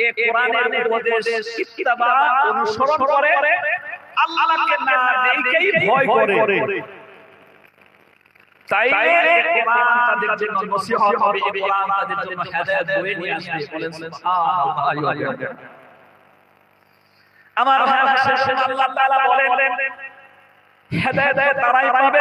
এই কোরআনের উপদেশ ইত্তিবা অনুসরণ করে, আল্লাহকে না দেখেই ভয় করে। তাইলে কোরআন তাদের জন্য নসিহত হবে, কোরআন তাদের জন্য হেদায়েত বয়ে নিয়ে আসবে। বলেন সুবহানাল্লাহ। আমার ভাইরা শেষে আল্লাহ তাআলা বলেন হেদায়েত তারাই পাবে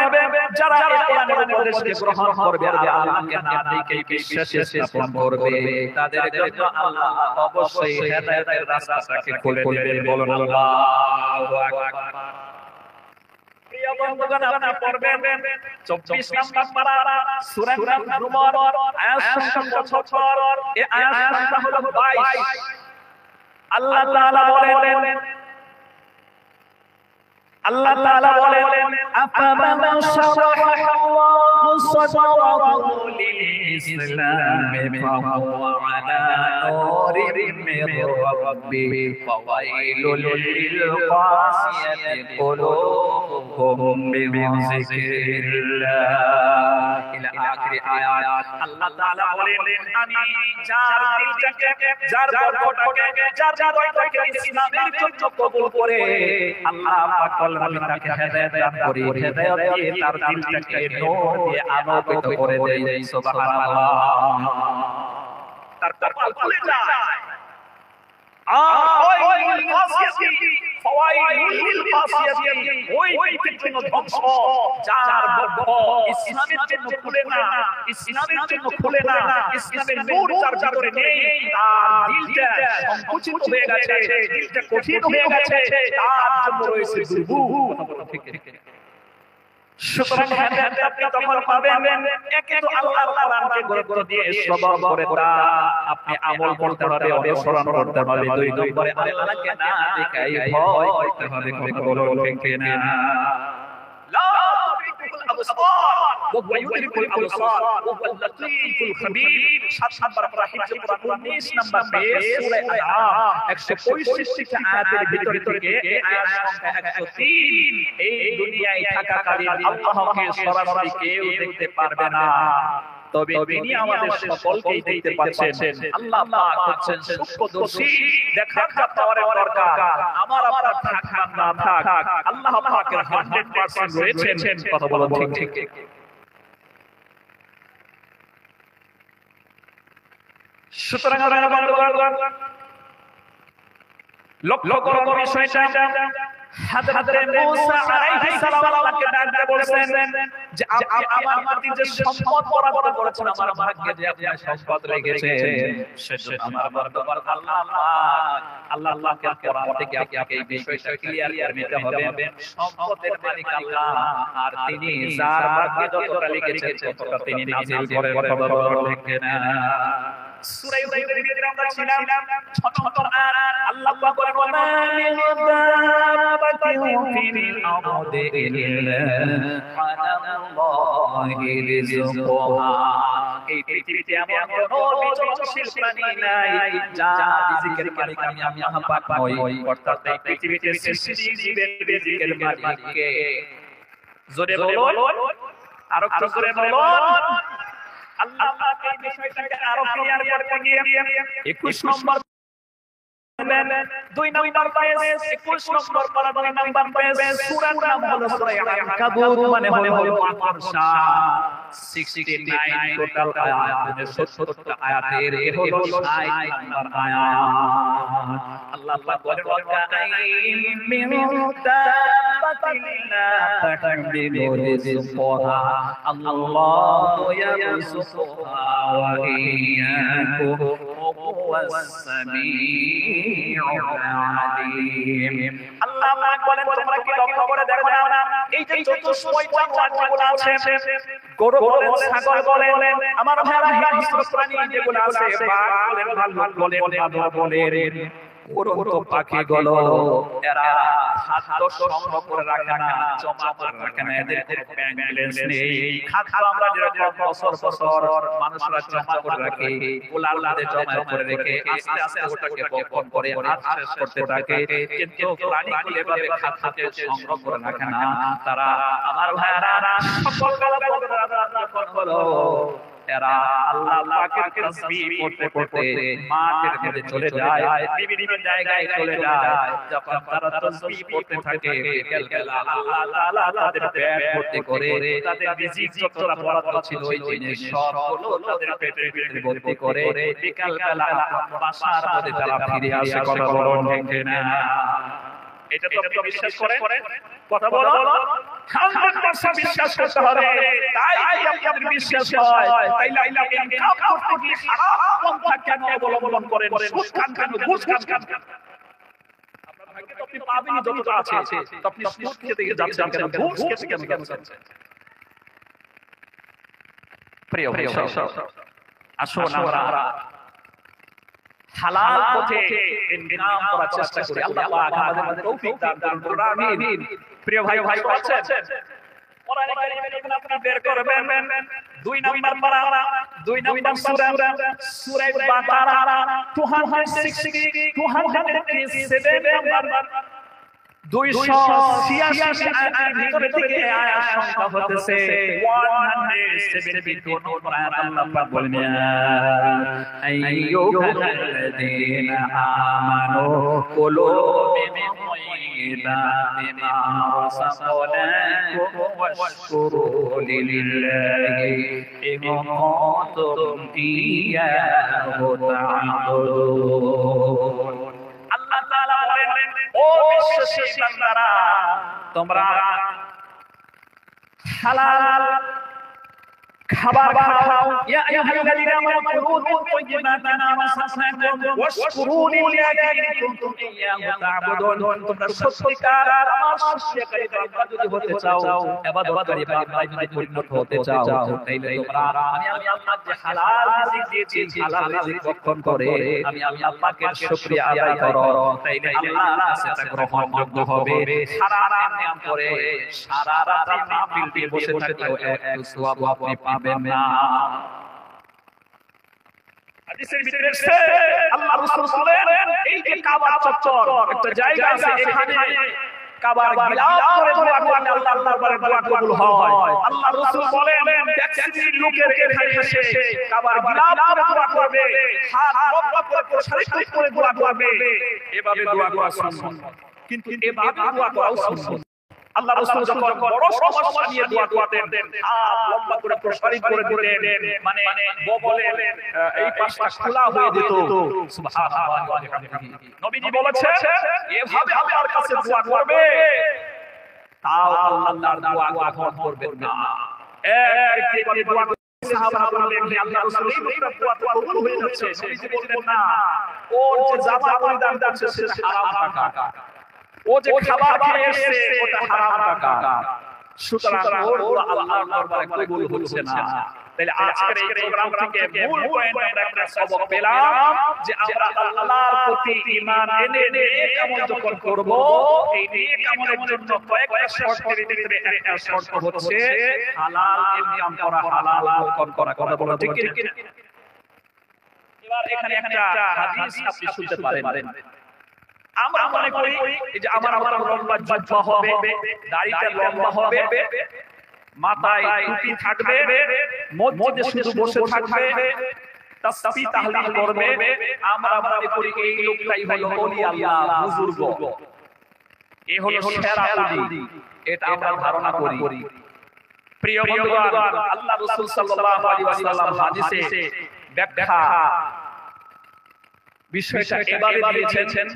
যারা এই কোরআনের উপদেশকে গ্রহণ করবে আর আল্লাহকে না দেখে বিশ্বাস স্থাপন করবে। তাদের জন্য আল্লাহ অবশ্যই হেদায়েতের রাস্তাকে খুলে দেবেন। বলুন আল্লাহু আকবার। প্রিয় বন্ধুগণ, আপনি পড়বেন 24 নম্বর পারা সূরা জুমার আয়াত সংখ্যা 76, এই আয়াত সংখ্যা হলো 22। আল্লাহ তাআলা বলেন আফামান শারাহাল্লাহু সাদরাহু লিল-ইসলামি ফাহুয়া আলা নূরিন মির রাব্বিহি ফাওয়াইলুল লিল-কাসিয়াতি কুলুবুহুম মিন যিকরিল্লাহ ইলা আখির আয়াত। আল্লাহ তাআলা বলেন আমি যার দিলটাকে, যার বক্ষটাকে, যার হৃদয়টাকে ইসলামের জন্য কবুল করে আল্লাহ পাক আমি তাকে হেদায়েত দান করি, হেদায়েত দিয়ে তার দিলটাকে নূর দিয়ে আলোকিত করে দেই। সুবহানাল্লাহ। তার কপাল খুলে যায়। ওই ব্যক্তির জন্য ধ্বংস যার বক্ষ ইসলামের জন্য খুলে না, ইসলামের জন্য খুলে না, ইসলামের নূর যার ভিতরে নেই, তার দিলটা সংকুচিত হয়ে গেছে, দিলটা কঠিন হয়ে গেছে, তার জন্য রয়েছে দুর্ভোগ। সুতরাং হেদায়েত আপনি তখন পাবেন একে তো আল্লাহর কোরআনকে গুরুত্ব দিয়ে শ্রবণ করে তা আপনি আমল করতে হবে, অনুসরণ করতে হবে। দুই নম্বরে আল্লাহকে না দেখাই ভয় করতে হবে। কথা বলুন ঠিক না? লা তুদরিকুল আবসার ওয়া হুয়া ইউদরিকুল আবসার ওয়া হুয়াল লাতীফুল খবীর। 7 নম্বর পারা হিজরি কোরআন 19 নম্বর পেজ সূরা আনআম 165 আয়াতের ভিতর থেকে আয়াত সংখ্যা 103। এই দুনিয়ায় থাকাকালীন আল্লাহকে সরাসরি কেউ দেখতে পারবে না, তবে তিনি আমাদের সকলকেই দেখতে পাচ্ছেন। আল্লাহ পাক হচ্ছেন সূক্ষ্মদর্শী, দেখার পাওয়ার দরকার আমার আপনার থাক না থাক, আল্লাহ পাকের 100% রয়েছেন। কথা বলুন ঠিক ঠিক। সুতরাং আপনারা বন্ধুগণ লক্ষ্য করুন বিষয়টা। হযরত মুসা আলাইহিস সালাম আল্লাহকে ডাক দিয়ে বলেছেন যে আপনি আমার প্রতি যে সম্পদ বরাদ্দ করেছেন, আমার ভাগ্যে যে আপনি সম্পদ রেখেছেন, সেজন্য আমার বরদবার আল্লাহকে কোরআন থেকে আপনাকে এই বিষয়টা ক্লিয়ার করে নিতে হবে। সম্পদের মালিক আল্লাহ, আর তিনি যার ভাগ্যে যতটা লিখেছেন ততটা তিনি নাযিল করেন। লিখেন সূরা ইউসুফের ভিতরে আমরা ছিলাম 6 নম্বর আয়াত। আল্লাহ পাক বলেন ওয়া মা মিন দাব্বাতিন ফিল আরদি ইল্লা আলাল্লাহি রিজকুহা। এই পৃথিবীতে এমন কোনো বিচরণশীল প্রাণী নাই যা রিজিকের মালিক আমি আল্লাহ পাক নই। অর্থাৎ এই পৃথিবীতে সৃষ্টি জীবের রিজিকের মালিক কে? জোরে বলুন, আরো একটু জোরে বলুন। আল্লাহ পাক এই বিষয়টাকে আরো ক্লিয়ার করতে গিয়ে 21 নম্বর 2 নম্বর পেজ 21 নম্বর পারা 2 নম্বর পেজ সূরার নাম হলো সূরা আনকাবুত, মানে হলো মাকড়সা। 69 টোটাল আয়াত, 70টা আয়াতের এ হলো 60 নম্বর আয়াত। আল্লাহ পাক বলেন ওয়া কাইম মিন দাব্বাতিন লা তাহমিলু রিজকাহা আল্লাহু ইয়ারযুকুহা ওয়া ইয়্যাকুম ওয়া হুয়াস সামিউল আলীম। আল্লাহ পাক বলেন তোমরা কি লক্ষ্য করে দেখো না, এই যে চতুষ্পয়টা প্রাণীগুলো আছে, গরু বলেন, ছাগল বলেন, আমার ভাইরা হিংস্র প্রাণী যেগুলো আছে, বাঘ বলেন, ভালুক বলেন, বাদর বলেন, উড়ন্ত পাখিগুলো, এরা খাদ্য সংগ্রহ করে রাখে না, জমা করে রাখে না, এদের কোনো ব্যালেন্স নেই। খাদ্য আমরা যেরকম বছর বছর মানুষরা জমা করে রাখে, গোলালদের জমা করে রেখে আস্তে আস্তে ওটাকে বপন করে হাত শেষ করতে থাকে, কিন্তু প্রাণীগুলো এভাবে খাদ্যকে সংগ্রহ করে রাখে না। তারা আমার ভাইরা সকালবেলা যখন হলো এরা আল্লাহ পাকের তাসবিহ পড়তে পড়তে মাঠের মধ্যে চলে যায়, বিভিন্ন জায়গায় চলে যায়। যখন তারা তাসবিহ পড়তে থাকে বিকেলবেলা আল্লাহ তাআলা তাদের পেট ভর্তি করে, তাদের রিজিক যতটা বরাদ্দ ছিল ওই দিনে সবগুলো তাদের পেটের ভিতরে ভর্তি করে বিকেলবেলা বাসার মধ্যে তারা ফিরে আসে। কথা বলুন ঠিক না? এটা তো আপনি বিশ্বাস করেন? কথা বলো। 100% বিশ্বাস করতে হবে। তাই আপনাদের বিশ্বাস হয়, তাইলে আল্লাহ ইনকাম করতে গিয়ে হারাম পন্থা কেন অবলম্বন করেন? সুদ খান কেন? ঘুষ খান কেন? আপনার ভাগ্যে তো আপনি পাবেনই যতটা আছে, তো আপনি সুদ খেতে গিয়ে যাচ্ছেন কেন? ঘুষ খেতে কেন যাচ্ছেন? প্রিয় ভাই, আসুন আমরা হালাল পথে ইনকাম করার চেষ্টা করি। আল্লাহ পাক আমাদের তৌফিক দান করুন। আমিন। প্রিয় ভাই আছেন, কোরআনে কারীমে যখন আপনি বের করবেন 2 নাম্বার পারা, 2 নাম্বার সূরা, সূরা বাকারা 267 নাম্বার 286 আয়াতের ভিতরে থেকে আয়াত সংখ্যা হতেছে 172 নম্বর আয়াত। আল্লাহ পাক বলেন, আইয়ুহাল্লাযীনা আমানু কুলু মিন তাইয়্যিবাতি মা রাযাকনাকুম ওয়াশকুরু লিল্লাহি ইন কুনতুম ইয়্যাহু তা'বুদুন। আল্লাহ তাআলা বলেন, ও বিশ্বাসী বান্দারা, তোমরা হালাল খাবার খাও। ইয়া আইয়ুহাল্লাযীনা আমানু কুলু মিন তাইয়্যিবাতি মা রাযাকনাকুম ওয়াশকুরু লিল্লাহি ইন কুনতুম ইয়্যাহু তা'বুদুন। তোমরা সত্যিকার আমার সৃষ্টিকারী বান্দা যদি হতে চাও, ইবাদতকারী বান্দা যদি পরিণত হতে চাও, তাইলে তোমরা আমি আল্লাহ যে হালাল রিজিক দিয়েছি, হালাল রিজিক ভক্ষণ করে আমি আল্লাহ পাকের শুকরিয়া আদায় করো, তাইলে আল্লাহ সেটা গ্রহণযোগ্য হবে। সারা রাত নিয়াম করে সারা রাত মাহফিল দিয়ে বসে থাকলেও একটু সওয়াব আপনি পাবেন না। হাদিসের ভিতরে এসেছে আল্লাহ রাসূল বলেন, এই যে কাবার চত্বর একটা জায়গা আছে, এখানে কাবার গিলাফ করে দোয়া করলে আল্লাহর দরবারে দোয়া কবুল হয়। আল্লাহ রাসূল বলেন, ট্যাক্সির লোকের এখানে এসে কাবার গিলাফ করে দোয়া করবে, হাত লম্বা করে প্রসারিত করে দোয়া করবে, এভাবে দোয়া করা সুন্নাত। কিন্তু এভাবে দোয়া করাও সুন্নাত। আল্লাহ রাসূল যখন বড় সমস্যা নিয়ে দোয়া করতেন, হাত লম্বা করে প্রসারিত করে দিতেন, মানে বলে এই পাশটা খোলা হয়ে যেত। সুবহানাল্লাহ ওয়া বিহামদিহি। নবীজি বলেছেন, এভাবে আল্লাহর কাছে দোয়া করবে, তাও আল্লাহ তার দোয়া গ্রহণ করবেন না। এক ব্যক্তি দোয়া করতে সাহাবারা বললেন, আল্লাহ রাসূল এই লোকটার দোয়া তো কবুল হয়ে যাচ্ছে। নবীজি বললেন, না, ওর যে জামা পরিধান করছে সেটা হারাম টাকা, ও যে খাবার খেয়ে এসেছে ওটা হারাম টাকা, সুতরাং ওর দোয়া আল্লাহর দরবারে কবুল হচ্ছে না। তাহলে আজকের এই প্রোগ্রাম থেকে মূল পয়েন্ট আমরা একটা সবক পেলাম যে আমরা আল্লাহর প্রতি ঈমান এনে নেক আমল যখন করব, এই নেক আমলের জন্য কয়েকটা শর্তের ভিতরে একটা শর্ত হচ্ছে হালাল ইনকাম করা, হালাল ভক্ষণ করা। কথা বলো ঠিক কি? এবার এখানে একটা হাদিস আপনি শুনতে পারেন। আমরা মনে করি যে আমার লম্বা জুব্বা হবে, দাড়িটা লম্বা হবে, মাথায় টুপি থাকবে, মসজিদে শুধু বসে থাকবে, তাসবিহ তাহলিল করবে। আমরা মনে করি এই লোকটাই হলো ওলি আল্লাহ, বুজুর্গ, এই হলো সেরা ওলি। এটা আমরা ধারণা করি। প্রিয় বন্ধুগণ, আল্লাহ রাসূল সাল্লাল্লাহু আলাইহি ওয়াসাল্লাম হাদিসে ব্যাখ্যা বিষয়টা এভাবে দিয়েছেন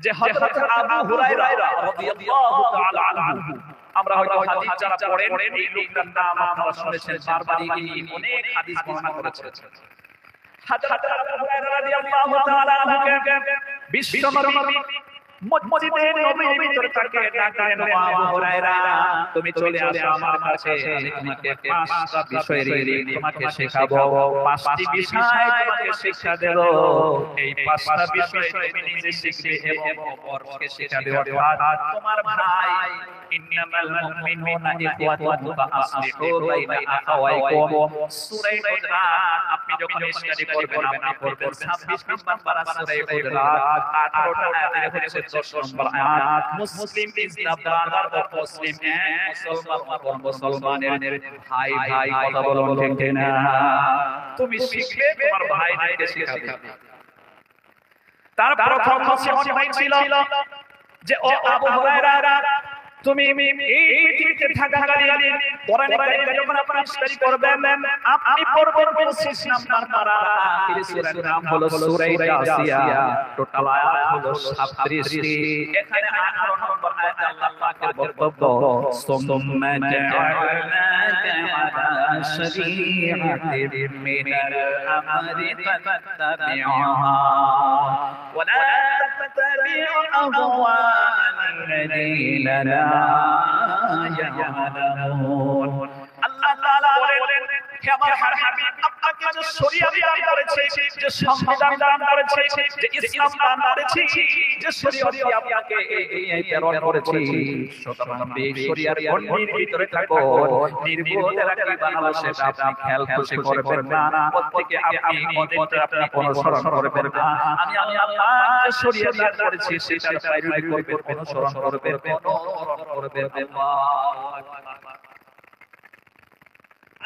যে হযরত আবু হুরায়রা রাদিয়াল্লাহু তাআলা আনহু, আমরা হয়তো হাদিস যারা পড়েন এই লোকটার নাম আপনারা শুনেছেন, বারবারই ইনি অনেক হাদিস বর্ণনা করেছেন। হযরত আবু হুরায়রা রাদিয়াল্লাহু তাআলা আনহু বিশ্বনবী মসজিদে নববীর ভিতরে তাকে ডাকলেন, আবু হুরায়রা তুমি চলে আসো আমার কাছে, আমি তোমাকে পাঁচটা বিষয়ের তোমাকে শেখাবো, পাঁচটি বিষয় তোমাকে শিক্ষা দেব। এই পাঁচটা বিষয় তুমি নিজে শিখবে এবং অপরকে শিখাবে। অর্থাৎ তোমার ভাই, ইন্নামাল মুমিনুনা ইখওয়াতুন ফাআসলিহু বাইনা আখাওয়াইকুম, সূরা হুজুরাত আপনি যখন স্টাডি করবেন আপনি পড়বেন 26 নম্বর সূরা হুজুরাত 18টা আয়াতের হচ্ছে 10 নম্বর আয়াত Muslim is the brother of Muslim, মুসলমান মুসলমানের ভাই ভাই, কথা বলুন ঠিক না? তুমি শিখবে তোমার ভাইদেরকে শেখাবে। তার প্রথম নসিহত হয়েছিল যে ও আবু হুরায়রা, তুমি এই পৃথিবীতে থাকাকালীন কোরআনে কারীম যখন আপনি স্টাডি করবেন, আপনি পড়বেন 25 নম্বর পারা, এই সূরার নাম হলো সূরা জাসিয়া, টোটাল আয়াত হলো 37টি। এখানে 18 নম্বর আয়াতে আল্লাহ পাকের বক্তব্য, সুম্মা জাআলনাকা আলা শরীআতিন মিনাল আমরি ফাত্তাবি'হা ওয়া লা তাত্তাবি'ু আহওয়া'আল্লাযীনা লা ইয়ালামুন। আল্লাহ তাআলা বলেন, হে আমার হাবিব, আপনাকে যে শরীয়ত দান করেছে, যে সংবিধান দান করেছে, যে ইসলাম দান করেছে, যে শরীয়ত আপনাকে এই দুনিয়ায় প্রেরণ করেছে, সুতরাং এই শরীয়তের গণ্ডির ভিতরে থাকো, নির্বোধে রাখি বানাবো সেটা আপনি খেয়াল খুশি করবেন না, প্রত্যেকে আপনি মতে আপনি অনুসরণ করবেন না। আমি আল্লাহ যে শরীয়ত দান করেছি সেটা প্রায়োরিটি করবেন, অনুসরণ করবেন,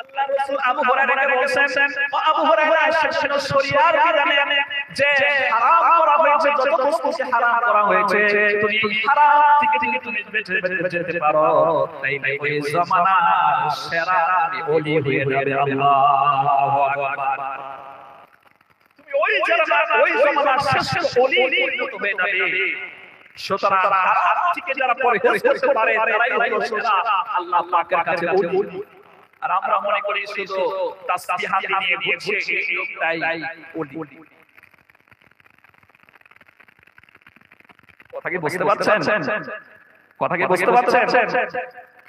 আল্লাহ রাসূল আবু হুরায়রাকে বলেছেন, ও আবু হুরায়রা, সেটা শরীয়ত বিধানে যে হারাম করা হয়েছে, যত বস্তু হারাম করা হয়েছে, তুমি হারাম থেকে তুমি বেঁচে যেতে পারো, তাই ওই জামানার সেরা ওলি হয়ে যাবে। আল্লাহু আকবার। তুমি ওই জামানার শ্রেষ্ঠ ওলি পরিণত হয়ে যাবে। সুতরাং হারাম থেকে যারা পরহেজ করতে পারে তারাই হলো সেরা আল্লাহ পাকের কাছে ওলি। আর আমরা মনে করি শুধু তাসবিহাত নিয়ে ঘুরছে এই লোকটাই ওলি। কথা কি বুঝতে পারছেন? কথা কি বুঝতে পারছেন?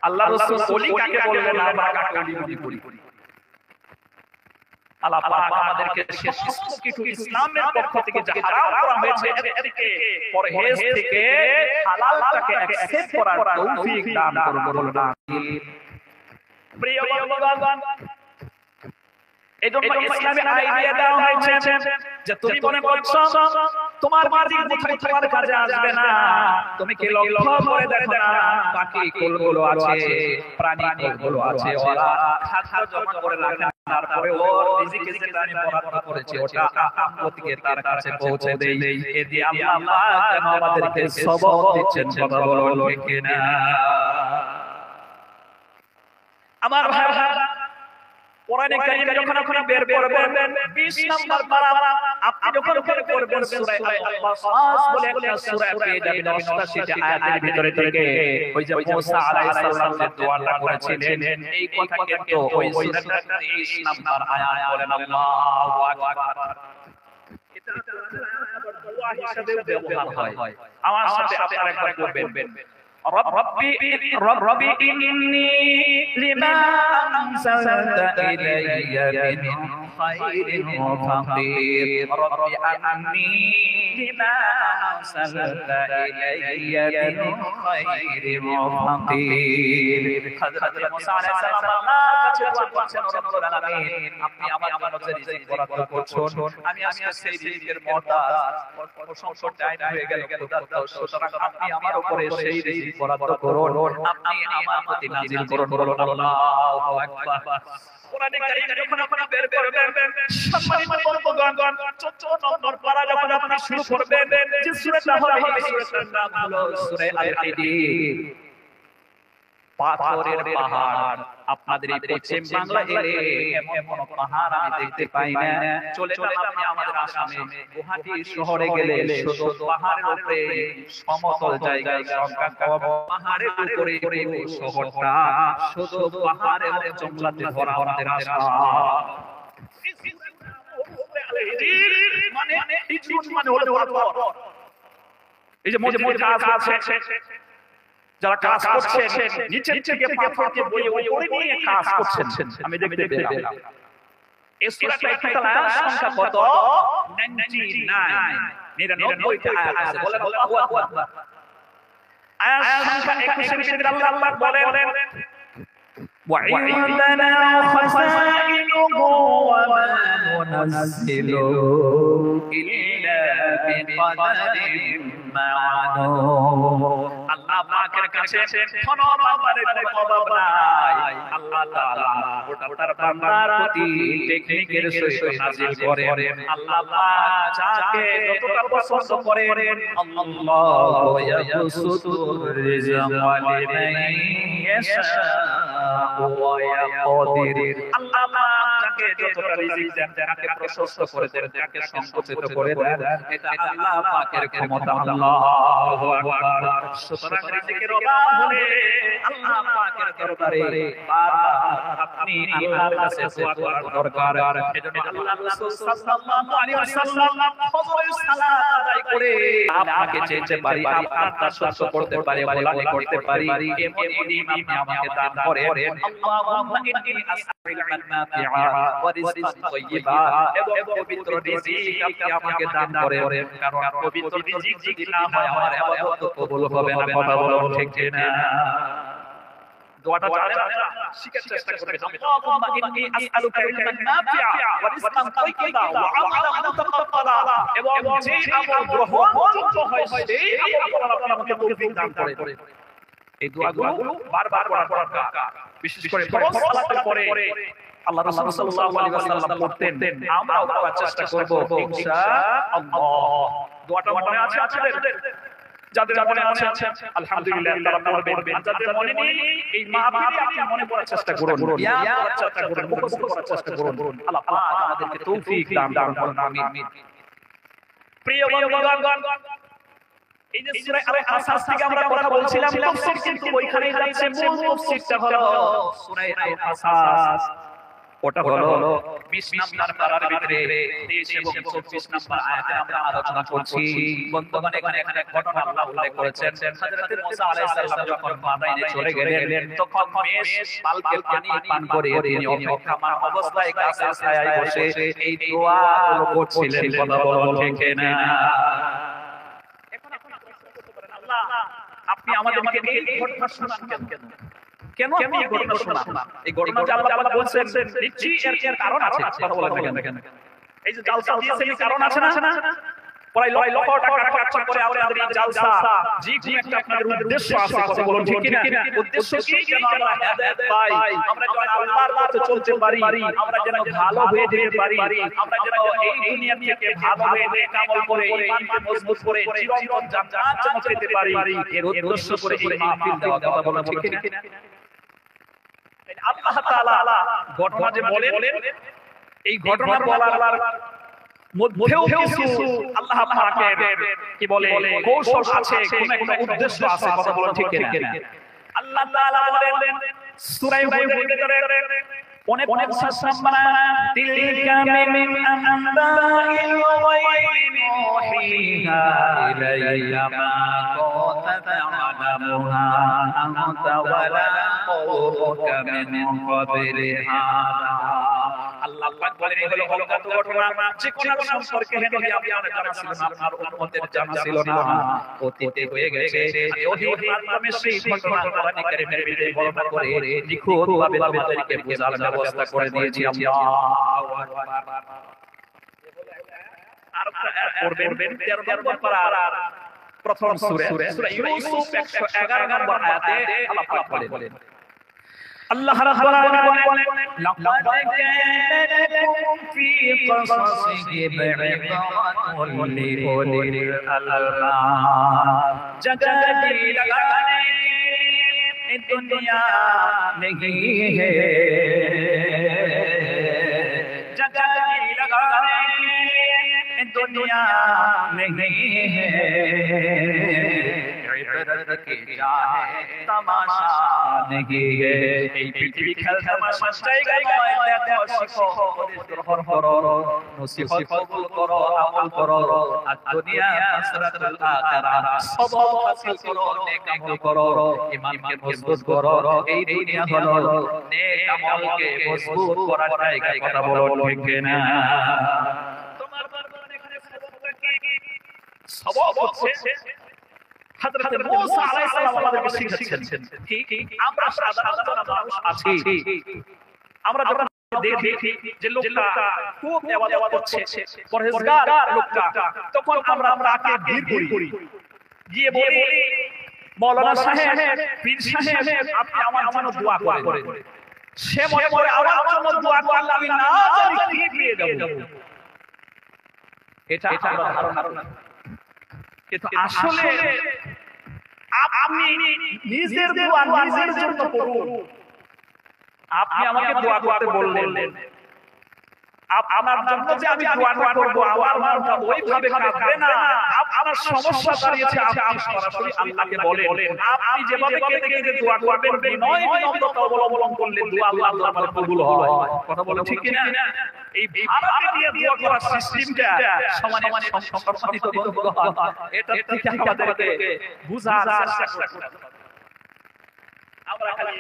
আল্লাহ রাসূল ওলি কাকে বললেন, আমরা কাকে ওলি মনে করি? আল্লাহ পাক আমাদেরকে সমস্ত কিছু ইসলামের পক্ষ থেকে যা হারাম করা হয়েছে এর থেকে পরহেজ থেকে হালালটাকে অ্যাকসেপ্ট করার তৌফিক দান করুন, বলুন আমিন। প্রিয় বন্ধুগণ, এজন্য ইসলামে আইডিয়া দেওয়া হয়েছে যে তুমি মনে করছো তোমার মালিক কোথায় তোমার কাজে আসবে না, তুমি কি লক্ষ্য করে দেখো না বাকি কুলগুলো আছে, প্রাণী কুলগুলো আছে, ওরা খাদ্য জমা করে রাখে, তারপরে ওর রিজিক যেটা আমি বরাদ্দ করেছি ওটা আমগতিকে তার কাছে পৌঁছে দেই। এ দিয়ে আল্লাহ যেন আমাদেরকে সবক দিচ্ছেন, কথা বলুন ঠিক না? আমার ভাইরা, কোরআনে কারীম যখন আপনি বের করবেন 20 নম্বর পারা আপনি যখন বের করবেন সূরা আল-কাসাস বলে একটা সূরা পেয়ে যাবেন, 88টি আয়াতের ভিতরে থেকে ওই যে মুসা আলাইহিস সালাম যে দোয়াটা করেছিলেন এই কথা কিন্তু ওই সূরাটার 23 নম্বর আয়াত বলেন। আল্লাহু আকবার। এটা আবার দোয়া হিসেবে ব্যবহার হয়। আমার সাথে আপনারা একবার করবেন, ربي إني لما أنزلت إلي من خير فقير، ربي أني لما أنزلت إلي من خير فقير। حضرت موسى عليه السلام আল্লাহর কাছে দোয়া করছেন, রব্বুল আলামিন আপনি আমার জন্য রিজিক বরাদ্দ করছেন, আমি আজকে সেই রিজিকের মুহতাজ, সংকট টাইম হয়ে গেল, সুতরাং আপনি আমার উপরে সেই রিজিক বরাদ্দ করুন, আপনি আমার প্রতি নাযিল করুন, বলুন আল্লাহু আকবার। কোরআনে কারীম যখন আপনি বের করবেন, সম্মানিত বন্ধুগণ, 14 নম্বর পারা যখন আপনি শুরু করবেন, যে সূরাটা হবে এই সূরাটার নাম হলো সূরা আল-হাদীদ। পাথরের পাহাড়, আপনাদের এই পশ্চিম বাংলা এলে এমন কোন পাহাড় আমি দেখতে পাই না। চলে যান আপনি আমাদের আসামে গুয়াহাটি শহরে গেলে শুধু পাহাড়ের উপরে সমতল জায়গায় সংখ্যা কম, পাহাড়ের উপরে পুরো শহরটা শুধু পাহাড়ের জঙ্গলাতে ভরা আমাদের আসাম। মানে মানে হলো পাথর, এই যে মজে কাজ আছে, যারা কাজ করছেন নিচের থেকে পাথরকে বয়ে উপরে নিয়ে কাজ করছেন, আমি দেখতে পেলাম। এই সূরাটা একটা আয়াত সংখ্যা কত? 99 টা আয়াত আছে, বলেন আল্লাহু আকবার। আয়াত সংখ্যা 21 এর ভিতরে আল্লাহ বলেন, وعندنا خزائنه وما ننزله إلا বিকদরিন মা'লুম। আল্লাহ পাকের কাছে কোনো বান্দার কোনো অভাব নাই। আল্লাহ তাআলা ওটা তার বান্দার প্রতি টেকনিকের সহিত নাযিল করেন। আল্লাহ পাক যাকে যতটা পছন্দ করেন, আল্লাহু ইয়াবসুতুর রিজকা লিমান ইয়াশাউ ওয়া ইয়াকদির। আল্লাহ পাক যাকে যতটা রিজিক দেন, তাকে প্রশস্ত করে দেন, তাকে সংকুচিত করে দেন। এটা আল্লাহ পাকের ক্ষমতা। আল্লাহু আকবার। সুতরাং রিজিকের অভাব হলে আল্লাহ পাকের দরবারে বারবার আপনি আল্লাহর কাছে দোয়া করার দরকার। এজন্য আল্লাহর রাসূল সাল্লাল্লাহু আলাইহি ওয়াসাল্লাম ফজরের সালাত আদায় করে আপনাকে চেয়েতে পারি, আপনার দাসত্ব করতে পারি, গোলামি করতে পারি, এমন ইলম আপনি আমাকে দান করেন। আল্লাহুম্মা ইন্নী আসআলুকা ইলমান নাফিআ ওয়া রিজকান তাইয়্যিবা, এবং পবিত্র রিজিক আপনি আমাকে দান করেন। কারণ পবিত্র রিজিক যদি না হয় আমার ইবাদত কবুল হবে না। কথা বলো ঠিক কিনা? দোয়াটা জানেন আপনারা? শিখার চেষ্টা করবেন। আল্লাহুম্মা ইন্নী আসআলুকা ইলমান নাফিআ ওয়া রিজকান তাইয়্যিবা ওয়া আমালান মুতাকাব্বালা, এবং যে আমল গ্রহণযোগ্য হয় সেই আমল আপনি আমাকে তৌফিক দান করেন। এই দোয়াগুলো বারবার পড়ার দরকার। বিশেষ করে ফরজ সালাতের পরে আল্লাহ রাসূল সাল্লাল্লাহু আলাইহি ওয়াসাল্লাম পড়তেন, আমরাও পড়ার চেষ্টা করব ইনশাআল্লাহ। দোয়াটা মনে আছে আপনাদের? যাদের মনে আছে আলহামদুলিল্লাহ তারা পড়বেন, আর যাদের মনে নেই এই মাহফিলে আপনি মনে করার চেষ্টা করুন, ইয়াদ করার চেষ্টা করুন, মুখস্থ করার চেষ্টা করুন। আল্লাহ পাক আমাদেরকে তৌফিক দান করুন। আমিন। প্রিয় বন্ধুগণ, এই যে সূরা আল-কাসাস থেকে আমরা কথা বলছিলাম, তাফসীর কিন্তু ওইখানেই যাচ্ছে। মূল তাফসীরটা হলো সূরা আল-কাসাস, ওটা হলো 20 নম্বর পারার ভিতরে 23 এবং 24 নম্বর আয়াতে আমরা আলোচনা করছি। বন্ধুগণ, এখানে একটা ঘটনা আল্লাহ উল্লেখ করেছেন। হযরত মুসা আলাইহিস সালাম যখন মাদাইনে চলে গেলেন, তখন মেষ পালকে পানি পান করে তিনি অপেক্ষামান অবস্থায় গাছের ছায়ায় বসে এই দোয়াগুলো করছিলেন। কথা বলুন ঠিক কিনা? আল্লাহ, আপনি আমাদেরকে এই ঘটনা শোনান কেন? কেন আপনি এই ঘটনা শোনান? এই ঘটনা যে আল্লাহ তাআলা বলছেন, নিশ্চয়ই এর কারণ আছে। কথা বলেন না কেন? এই যে জালসা দিয়েছেন, এই কারণ আছে না? প্রায় লক্ষ টাকা খরচ করে আপনাদের এই জালসা, যে কোনো একটা আপনাদের উদ্দেশ্য আছে। কথা বলুন ঠিক কিনা? উদ্দেশ্য কি? যেন আমরা হেদায়েত পাই, আমরা যেন আল্লাহর পথে চলতে পারি, আমরা যেন ভালো হয়ে যেতে পারি, আমরা যেন এই দুনিয়া থেকে ভালো হয়ে নেক আমল করে ঈমানকে মজবুত করে চিরন্তন জান্নাত যেন পেতে পারি। এর উদ্দেশ্য করে এই মাহফিল দেওয়া। কথা বলুন ঠিক কিনা? আল্লাহ তাআলা ঘটনা যে বলেন, এই ঘটনা বলার মধ্যেও কিছু আল্লাহ পাকের কি বলে কৌশল আছে, কোন একটা উদ্দেশ্য আছে। কথা বলুন ঠিক কিনা? আল্লাহ তাআলা বলেন সূরা হুদের ভিতরে 49 নম্বর তিলকা মিন আনবাইল গায়বি নূহিহা ইলাইকা মা কুনতা তা'লামুহা আনতা ওয়ালা কওমুকা মিন ক্বাবলি হাযা। আল্লাহ পাক বলেন, এই হলো অলৌকিক ঘটনা, যে কোন সম্পর্কে নবী আপনার জানা ছিল না, আপনার উম্মতের জানা ছিল না, অতীতে হয়ে গেছে। ওহীর মাধ্যমে সেই ঘটনা কোরআন কারীমের ভিতরে বর্ণনা করে নিখুঁতভাবে তাদেরকে বোঝার ব্যবস্থা করে দিয়েছি। আল্লাহু আকবার। আর পড়বেন 13 নম্বর পারা প্রথম সূরা ইউসুফ 111 নম্বর আয়াতে আল্লাহ পাক বলেন, আল্লাহ রাব্বুল আলামিন বলেন, লাকাদ কানা লাকুম ফি কসাসিহিম ইবরাতুন লিউলিল আলবাব জাগালি লাগানে কি দুনিয়া नहीं है, जगाली लगाने की दुनिया नहीं है, इबरत की चाहे तमाशा नहीं है। এই পৃথিবী খেল তামাশা জায়গায় দেখো, শিখো, উপদেশ গ্রহণ করো, নসিহত কবুল করো, আমল করো, আর দুনিয়া আসরাতুল আখিরা সবব হাসিল করো, নেক আমল করো, ঈমানকে মজবুত করো। এই দুনিয়া হলো নেক আমলকে মজবুত করার জায়গা। কথা বলুন ঠিক কিনা? তোমার বর্তমানে এখানে সবব হচ্ছে হযরত মুসা আলাইহিস সালাম আমাদেরকে শিখাচ্ছেন। ঠিক আমরা সাধারণ মানুষ আছি, আমরা যখন দেখি যে লোকটা খুব ইবাদত করছে, পরহেজগার লোকটা, তখন আমরা তাকে ভিড় করি, গিয়ে বলি মাওলানা সাহেব, পীর সাহেব, আপনি আমার জন্য দোয়া করেন। সে মনে করে আমার জন্য দোয়া করলে আমি না জানি কি পেয়ে যাব। এটা আমার ধারণা, কিন্তু আসলে আপনি নিজের দোয়া নিজের জন্য করুন। আপনি আমাকে দোয়া করতে বললেন, আমার জন্য যে আমি দোয়া করব, আমার মনটা ওইভাবে কাঁদবে না। আপনার সমস্যা দাঁড়িয়েছে, আপনি সরাসরি আল্লাহকে বলেন। আপনি যেভাবে কেঁদে কেঁদে দোয়া করবেন, বিনয় বিনম্রতা অবলম্বন করলে দোয়া আল্লাহর কাছে কবুল হয়। কথা বলেন ঠিক কি না? এই ভারতে দিয়ে দোয়া করার সিস্টেমটা সমানে সম্মানিত বন্ধুগণ, এটা থেকে আমাদেরকে বুঝার চেষ্টা করতে হবে। আমরা খালি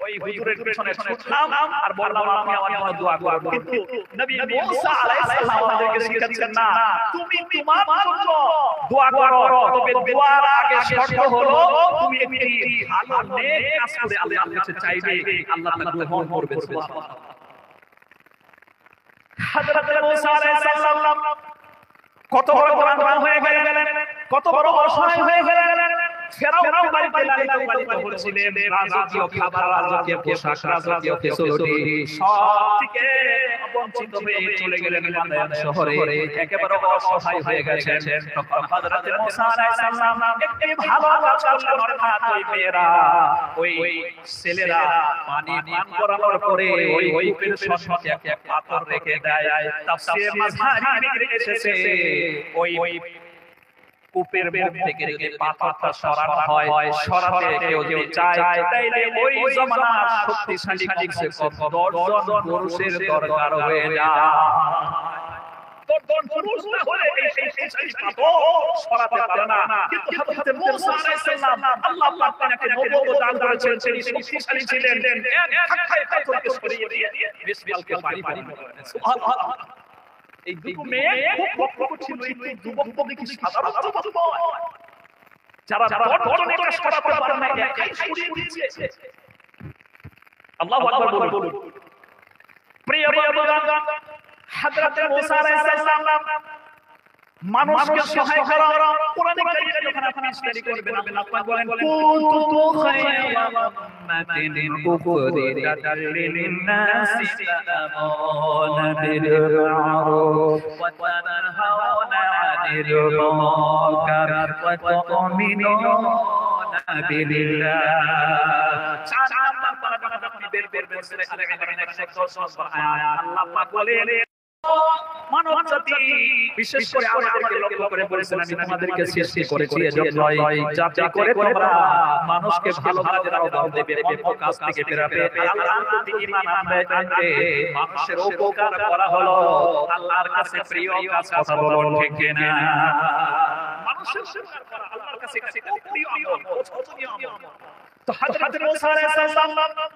ওই হুজুরের পিছনে ছুটলাম আর বললাম আপনি আমার জন্য দোয়া করুন, কিন্তু নবী মুসা আলাইহিস সালাম আমাদেরকে শিখাচ্ছেন না, তুমি তোমার জন্য দোয়া করো, তবে দোয়ার আগে শর্ত হলো তুমি একটি ভালো নেক কাজ করে আল্লাহর কাছে চাইবে, আল্লাহ তাআলা গ্রহণ করবেন। সুবহানাল্লাহ। হযরত মুসা আলাইহিস সালাম কত বড় গোলাম হয়ে গেলেন, কত বড় অসহায় হয়ে গেলেন। ফেরাউন বাড়িতে লালিত হচ্ছিলেন, রাজকীয় খাবার, রাজকীয় পোশাক, রাজকীয় ফেসিলিটি সব থেকে বঞ্চিত হয়ে চলে গেলেন মাদায়ান শহরে, একেবারে অসহায় হয়ে গেছেন। তখন হযরত মুসা আলাইহিস সালাম একটি ভালো কাজ করলেন, অর্থাৎ ওই মেয়েরা, ওই ছেলেরা পানি পান করানোর পরে ওই কূপের সম্মুখে একটা পাথর রেখে দেয়। তাফসীরে মাযহারি এসেছে ওই কূপের মুখ থেকে যে পাথরটা সরানো হয়, সরাতে কেউ যদি চায় তাইলে ওই জামানার শক্তিশালী কমসে কম 10 জন পুরুষের দরকার হয়ে যায়। 10 জন পুরুষ না হলে এই শক্তিশালী পাথর সরাতে পারে না। কিন্তু হযরত মুসা আলাইহিস সালাম আল্লাহ পাক তাকে নবুয়ত দান করেছেন, তিনি শক্তিশালী ছিলেন, এক ধাক্কায় পাথরকে সরিয়ে দিয়ে মিসবালকে পানি পানি করেন। সুবহানাল্লাহ। এই দুটো মেয়ে খুব বড় ছিল, এই যুবক তো দেখি সাধারণ যুবক নয়, যারা বড় নেতা সরাতে পারে না, একাই সরিয়ে দিয়েছে। আল্লাহু আকবার বলুন। প্রিয় বন্ধুগণ, হযরত মুসা আলাইহিস সালাম মানুষকে সহায় করা, কোরআনে কারীমে যখন আপনি স্টাডি করবেন, আল্লাহ পাক বলেন কুনতু খায়রা উম্মাতিন উখরিজাত লিন-নাসি তা'মুরুনা বিল মা'রুফ ওয়া তানহাউনা 'আনিল মুনকার ওয়া তু'মিনুনা বিল্লাহ। 4 নাম্বার পারা আপনি বের করবেন সূরা আল-ইমরান 110 নম্বর আয়াত। আল্লাহ পাক বলেন মানব জাতি, বিশেষ করে আমাদেরকে লক্ষ্য করে বলেছেন, আমি তোমাদেরকে সৃষ্টি করেছি এজন্যই যাতে করে তোমরা মানুষকে ভালো কাজের আহ্বান দেবে, মন্দ কাজ থেকে ফেরাবে, আল্লাহর প্রতি ঈমান আনবে, মানুষের উপকার করা হলো আল্লাহর কাছে প্রিয় কাজ। কথা বলুন ঠিক কি না? মানুষের উপকার করা আল্লাহর কাছে খুব প্রিয় আমল, পছন্দনীয় আমল। তো হযরত মুসা আলাইহিস সালাম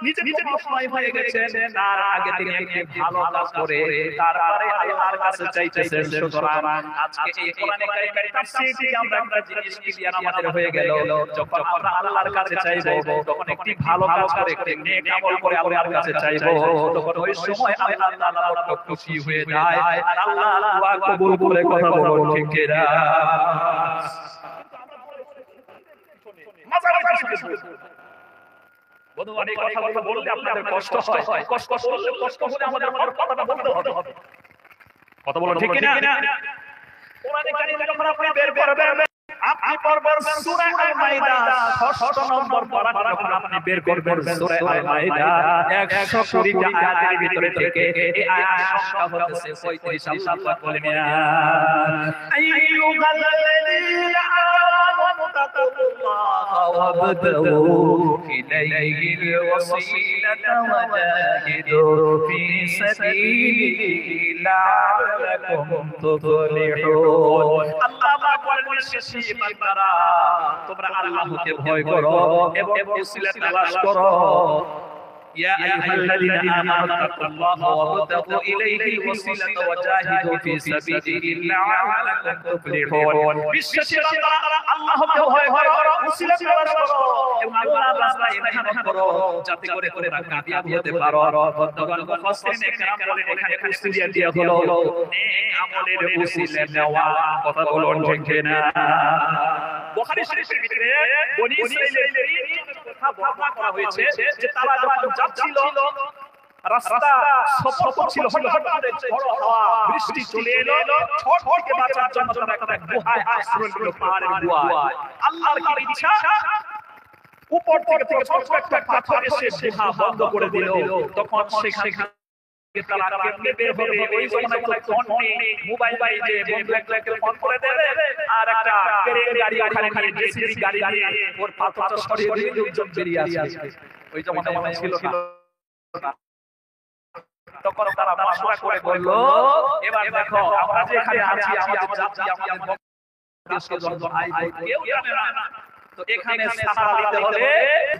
নিজে অসহায় হয়ে গেছেন, তার আগে থেকে ভালো কাজ করে তারপরে আল্লাহর কাছে চাইতেছেন। সুতরাং আজকে এই কোরআনে কারীমের তাফসীর থেকে আমরা একটা জিনিস ক্লিয়ার আমাদের হয়ে গেল, যখন আমরা আল্লাহর কাছে চাইবো, তখন একটি ভালো কাজ করে, একটি নেক আমল করে আল্লাহর কাছে চাইবো, তখন ওই সময় আল্লাহ তাআলা বড় খুশি হয়ে যায় আর আল্লাহ দোয়া কবুল করে। কথা বলুন ঠিক কি না? মাজারে বন্ধু অনেক কথা বলতে আপনাদের কষ্ট হয়, কষ্ট হলে আমাদের কথাটা বলতে হবে। কথা বলুন ঠিক কি না? কোরআনে কারীমে যখন আপনি বের করবেন, আপনি পড়বেন সূরা আল-মাইদা 6 নম্বর পারা, যখন আপনি বের করবেন সূরা আল-মাইদা 120 টা আয়াতের ভিতরে থেকে এই আয়াত সংখ্যা হচ্ছে 35। আল্লাহ বলেন আইয়ুহাল্লাযীনা আমানু তাকুল্লাহা ওয়াবতাগু ইলাইহিল ওয়াসিলাতা ওয়াজাহিদু ফি সাবিলিহি লাআল্লাকুম তুফলিহুন। আল্লাহ পাক বলেন বিশ্বাসী বান্দারা, তোমরা আল্লাহকে ভয় করো এবং ওসিলা তালাশ করো يا أيها الذين آمنوا اتقوا الله وابتغوا إليه الوسيلة وجاهدوا في سبيله لعلكم تفلحون বিশ্বাসীরা আল্লাহকে ভয় করো ওসিলা তালাশ করো এবং আল্লাহর রাস্তায় মেহনত করো যাতে করে তোমরা কামিয়াব হতে পারো বন্ধুগণ মুফাসসিরিন একরাম বলেন এখানে ওসিলা দেয়া হলো নেক আমলের ওসিলা নেওয়া কথা বলুন ঠিক না বুখারী শরীফের ভিতরে বনী ইসরাঈলের কথা বর্ণনা করা হয়েছে যে তারা যখন যাচ্ছিল রাস্তা সফর করছিল হঠাৎ করে ঝড় হাওয়া বৃষ্টি চলে এলো ঝড় থেকে বাঁচার জন্য তারা একটা গুহায় আশ্রয় নিল পাহাড়ের গুহায় আল্লাহর কি ইচ্ছা উপর থেকে ছোট একটা পাথর এসে গুহা বন্ধ করে দিল তখন সেখানে তারা কেমনে বের হবে ওই সময় তো ফোন নেই মোবাইল যে বন্ধু একজনকে ফোন করে দেবে আর একটা ক্রেন গাড়ি ওখানে জেসিবি গাড়ি দিয়ে ওর পাথরটা সরিয়ে দিয়ে লোকজন বেরিয়ে আসে ওই জমানায় ছিল না তখন তারা মাশওয়ারা করে বলল এবার দেখো আমরা যে এখানে আছি আমাদের জাতি আমাদের দেশকে যখন আইবে কেউ জানে না তো এখানে সাহারা দিতে হলে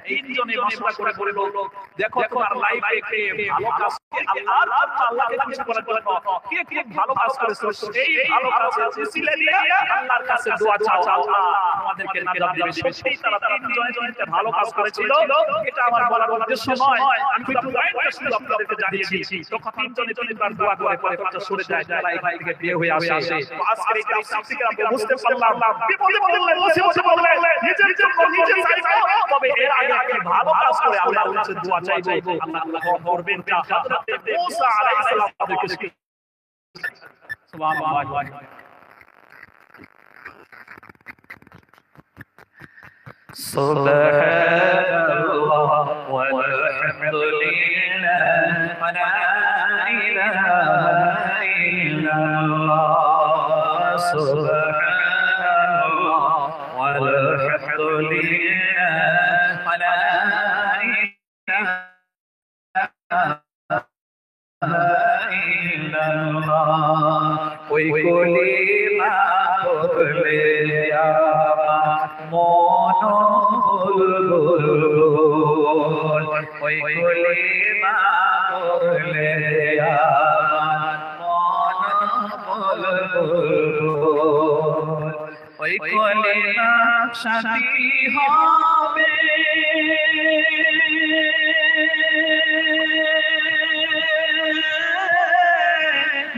তিনজনে মাশওয়ারা করে বলল দেখো তোমার লাইফে কে ভালো কাজ আল্লাহর জন্য আল্লাহকে খুশি করার জন্য কে কে ভালো কাজ করেছে সেই ভালো কাজের উসিলা দিয়ে আল্লাহর কাছে দোয়া চাও আল্লাহ আমাদেরকে নাজাত দিবেন সত্যি তারা তিনজনে ভালো কাজ করেছিল এটা আমার বলার উদ্দেশ্য নয় আমি শুধু পয়েন্টটা শুধু আপনাদেরকে জানিয়েছি তখন তিনজনে তিনবার দোয়া করে পাথরটা সরে যায় তারা এখান থেকে বের হয়ে আসে তো আজকের এই তাফসীর থেকে আমরা বুঝতে পারলাম বিপদে পড়লে বসে বললে নিজের জন্য নিজে চাইবো তবে এর আগে আপনি ভালো কাজ করে আল্লাহর কাছে দোয়া চাইবো আল্লাহ করবেন তা হযরত মুসা আলাইহিস সালাম তাদেরকে সুবহানাল্লাহ সুবহানাল্লাহ ওয়ালহামদুলিল্লাহ ওয়া লা ইলাহা ইল্লাল্লাহ সুবহানাল্লাহ ওয়ালহামদুলিল্লাহ ওয়া লা ওই কলিমা পড়লে আমার মন বুলবুল ওই কলিমা পড়লে আমার মন বুলবুল ওই কলিমা সাথী হবে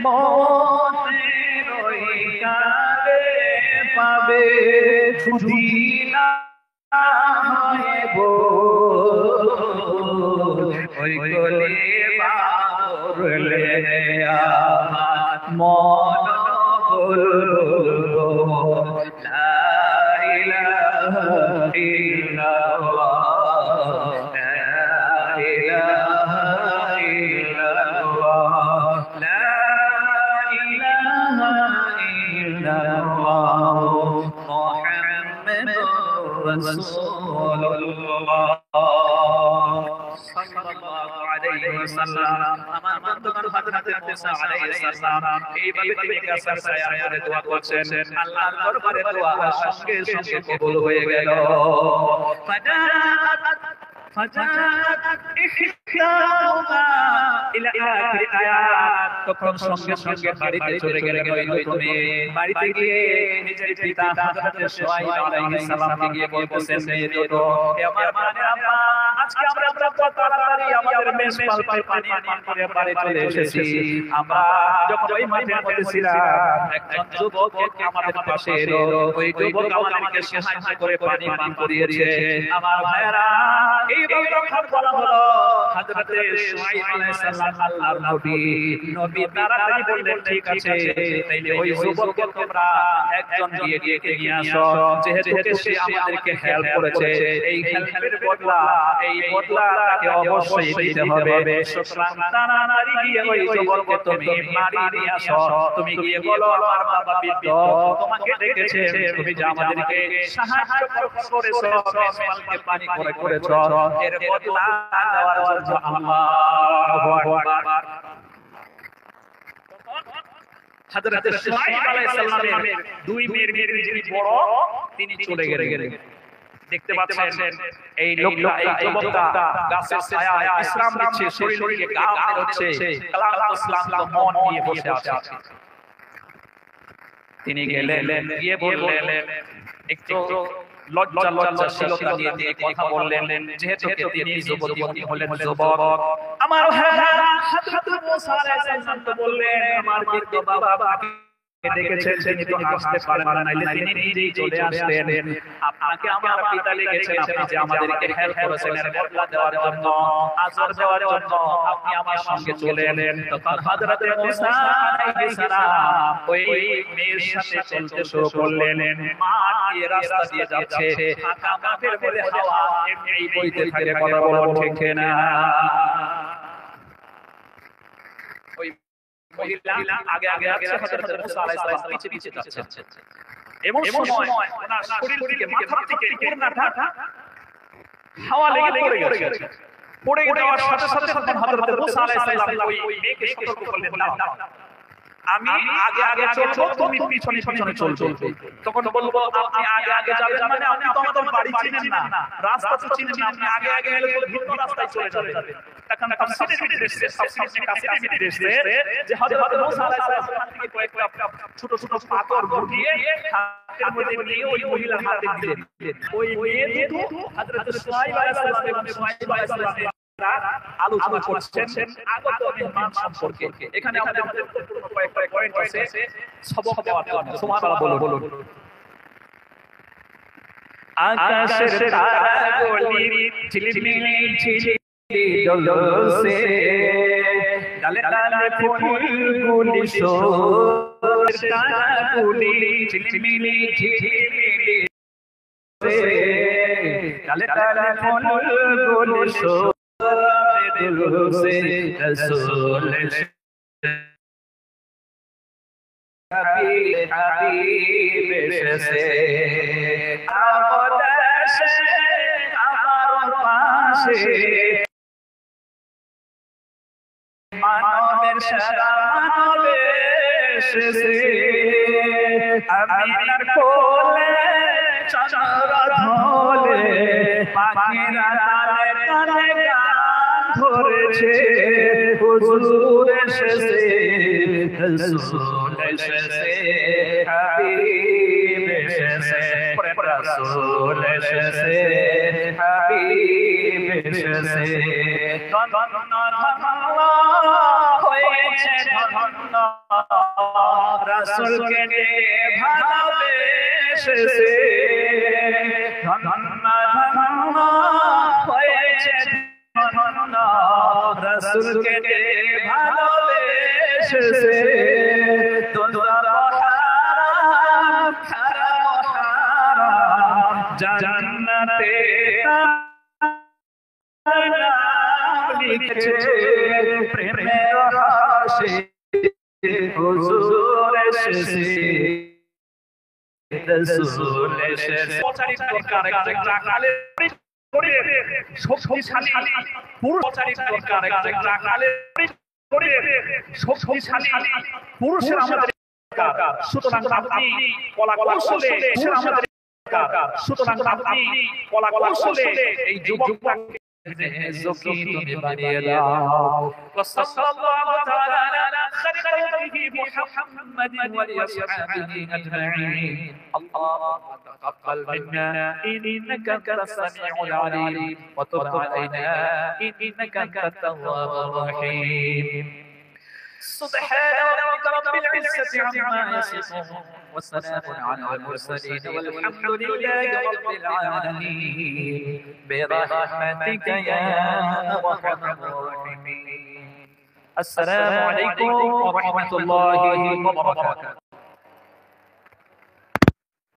মনের ওই কালে পাবে যদি না হয় ওই কলিমা পড়লে আমার মন বুলবুল লা ইলাহা ইল্লাল্লাহ লা ইলাহা ইল্লাল্লাহ লা রাসূলুল্লাহ সাল্লাল্লাহু আলাইহি ওয়াসাল্লাম আমার বন্ধুগণ হযরত মুসা আলাইহিস সালাম এইভাবে তিনি গাছের ছায়ার মধ্যে দোয়া করছেন আল্লাহর দরবারে দোয়া সঙ্গে সঙ্গে কবুল হয়ে গেল ফাজাত ইহদাহুমা ইলা আখির আয়াত তখন সঙ্গে সঙ্গে বাড়িতে চলে গেলেন ওই তুমি বাড়িতে গিয়ে নিজের পিতা হযরত শুআয়ব আলাইহিস সালামকে গিয়ে বলতেছেন তো আমার মানে আম্মা আজকে আমরা তাড়াতাড়ি আমাদের মেষ পাল পানি পান করে বাড়ি চলে এসেছি আমরা যখন ওই মাঠের মধ্যে ছিলাম একজন যুবক আমাদের পাশে এলো ওই যুবক আমাদেরকে সাহায্য করে পানি পান করিয়েছে আমার ভাইরা এইভাবে যখন বলা হলো হযরত শুআয়ব আলাইহিস সালাম আল্লাহর নবী তাড়াতাড়ি বললেন ঠিক আছে তাইলে ওই যুবককে তোমরা একজন গিয়ে নিয়ে আসো যেহেতু সে আমাদেরকে হেল্প করেছে এই হেল্পের বদলা এই বদলাটাকে অবশ্যই দিতে হবে সুতরাং তাড়াতাড়ি গিয়ে ওই যুবককে তুমি মারি নিয়ে আসো তুমি গিয়ে বলো আমার বাবা বৃদ্ধ তোমাকে ডেকেছে তুমি যে আমাদেরকে সাহায্য করেছো মেষপালকে পানি করে করেছো এর বদলা দেওয়ার জন্য আল্লাহু আকবার হযরত শুআয়ব আলাইহিস সালামের দুই মেয়ের যিনি বড় তিনি চলে গেলেন দেখতে পাচ্ছেন এই লোকটা, এই যুবকটা গাছের ছায়ায় বিশ্রাম নিচ্ছে, শরীর থেকে ঘাম বের হচ্ছে, ক্লান্ত মন নিয়ে বসে আছে। তিনি গেলেন, গিয়ে বললেন, একটু লজ্জাশীলতা নিয়ে তিনি কথা বললেন, যেহেতু তিনি যুবতী, উনি হলেন যুবক। আমার হযরত মুসা আলাইহিস সালাম তো বললেন, আমার কিন্তু বাবা দেখেছেন, তিনি তো আসতে পারেন না, নাইলে তিনি নিজেই চলে আসতেন। আপনাকে আমার পিতা লিখেছেন, আপনি যে আমাদেরকে হেল্প করেছেন, এর বদলা দেওয়ার জন্য, আজর দেওয়ার জন্য আপনি আমার সঙ্গে চলে এলেন। তখন হযরত মুসা আলাইহিস সালাম ওই মেয়ের সাথে চলতে শুরু করলেন। মাঠ দিয়ে, রাস্তা দিয়ে যাচ্ছে, ফাঁকা মাঠের মধ্যে হাওয়া এমনি বইতে থাকে, কথা বলুন ঠিক না? ওই মহিলা আগে আগে যাচ্ছে, হযরত মুসা আলাইহিস সালাম পিছে পিছে যাচ্ছে। এমন সময় ওনার শরীর থেকে, মাথা থেকে পুরোটা হাওয়া লেগে পড়ে গেছে। পড়ে যাওয়ার সাথে সাথে হযরত মুসা আলাইহিস সালাম ওই মেয়েকে সতর্ক করলেন, না আমি আগে আগে চলবো, তুমি পিছনে পিছনে চলবে। তখন বলবো, আপনি আগে আগে যাবেন মানে আপনি তো আমাদের বাড়ি চিনেন না, রাস্তা তো চিনেন না, আপনি আগে আগে গেলে তো ভিন্ন রাস্তায় চলে যাবেন। তখন তাফসীরের ভিতরে এসেছে, তাফসীরের কাছের ভিতরে এসেছে যে হযরত মুসা আলাইহিস সালাম থেকে কয়েকটা ছোট ছোট পাথর গুটিয়ে হাতের মধ্যে নিয়ে ওই মহিলার হাতে দিলেন। ওই মেয়ে দুটো হযরত শুআয়ব আলাইহিস সালাম এবং শুআয়ব আলাইহিস সালাম আলোচনা করছেন আগত মেহমান সম্পর্কে। এখানে আমাদের কয়েকটা পয়েন্ট আছে সবক দেওয়ার জন্য। সুবহানাল্লাহ বলুন। আকাশের তারাগুলি ঝিলমিলি ঝিলমিলি দোলছে, ডালে ডালে ফুলগুলি শোভছে, তারাগুলি ঝিলমিলি ঝিলমিলি দোলছে, ডালে ডালে ফুলগুলি শোভছে, রসূল হাবিব এসেছে আমদেশে, আমার পাশে, মানবের সেরা মানব এসেছে, আমিনার কোলে চন্দ্র ঢলে, পাখিরা তালে তালে গান ধরেছে, হুজুর এসেছে, রসূল এসেছে, হাবিব এসেছে, রসূল এসেছে, হাবিব এসেছে। ধন্য ধন্য হয়েছে ধন্য, রসূলকে ভালোবেসেছে, ধন্য ধন্য হয়েছে ধন্য, রসূলকে ভালোবেসেছে, দোজার হারাম হারাম হারাম, জান্নাতে নাম লিখেছে, প্রেমের হাসি হুজুর এসেছে, রসূল এসেছে। প্রচারিত দরকার একজন রাখালের শক্তিশালী পুরুষ, প্রচারিত দরকার একজন রাখালের শক্তিশালী পুরুষের আমাদের দরকার। সুতরাং আপনি কলা কৌশলে আমাদের দরকার, সুতরাং আপনি কলা কৌশলে এই যুবককে যোগ্য তুমি বানিয়ে দাও। সাল্লাল্লাহু তাআলা আলা খালিলিহি মুহাম্মাদিন ওয়া আসহাবিহি আজমাইন। আল্লাহুম্মা তাকাব্বাল মিন্না ইন্নাকা আনতাস সামিউল আলিম ওয়া তুব আলাইনা ইন্নাকা আনতাত তাওয়াবুর রহিম। سبحان ربك رب العزة عما يصفون وسلام على المرسلين والحمد لله رب العالمين برحمتك يا أرحم الراحمين. السلام عليكم ورحمة الله وبركاته.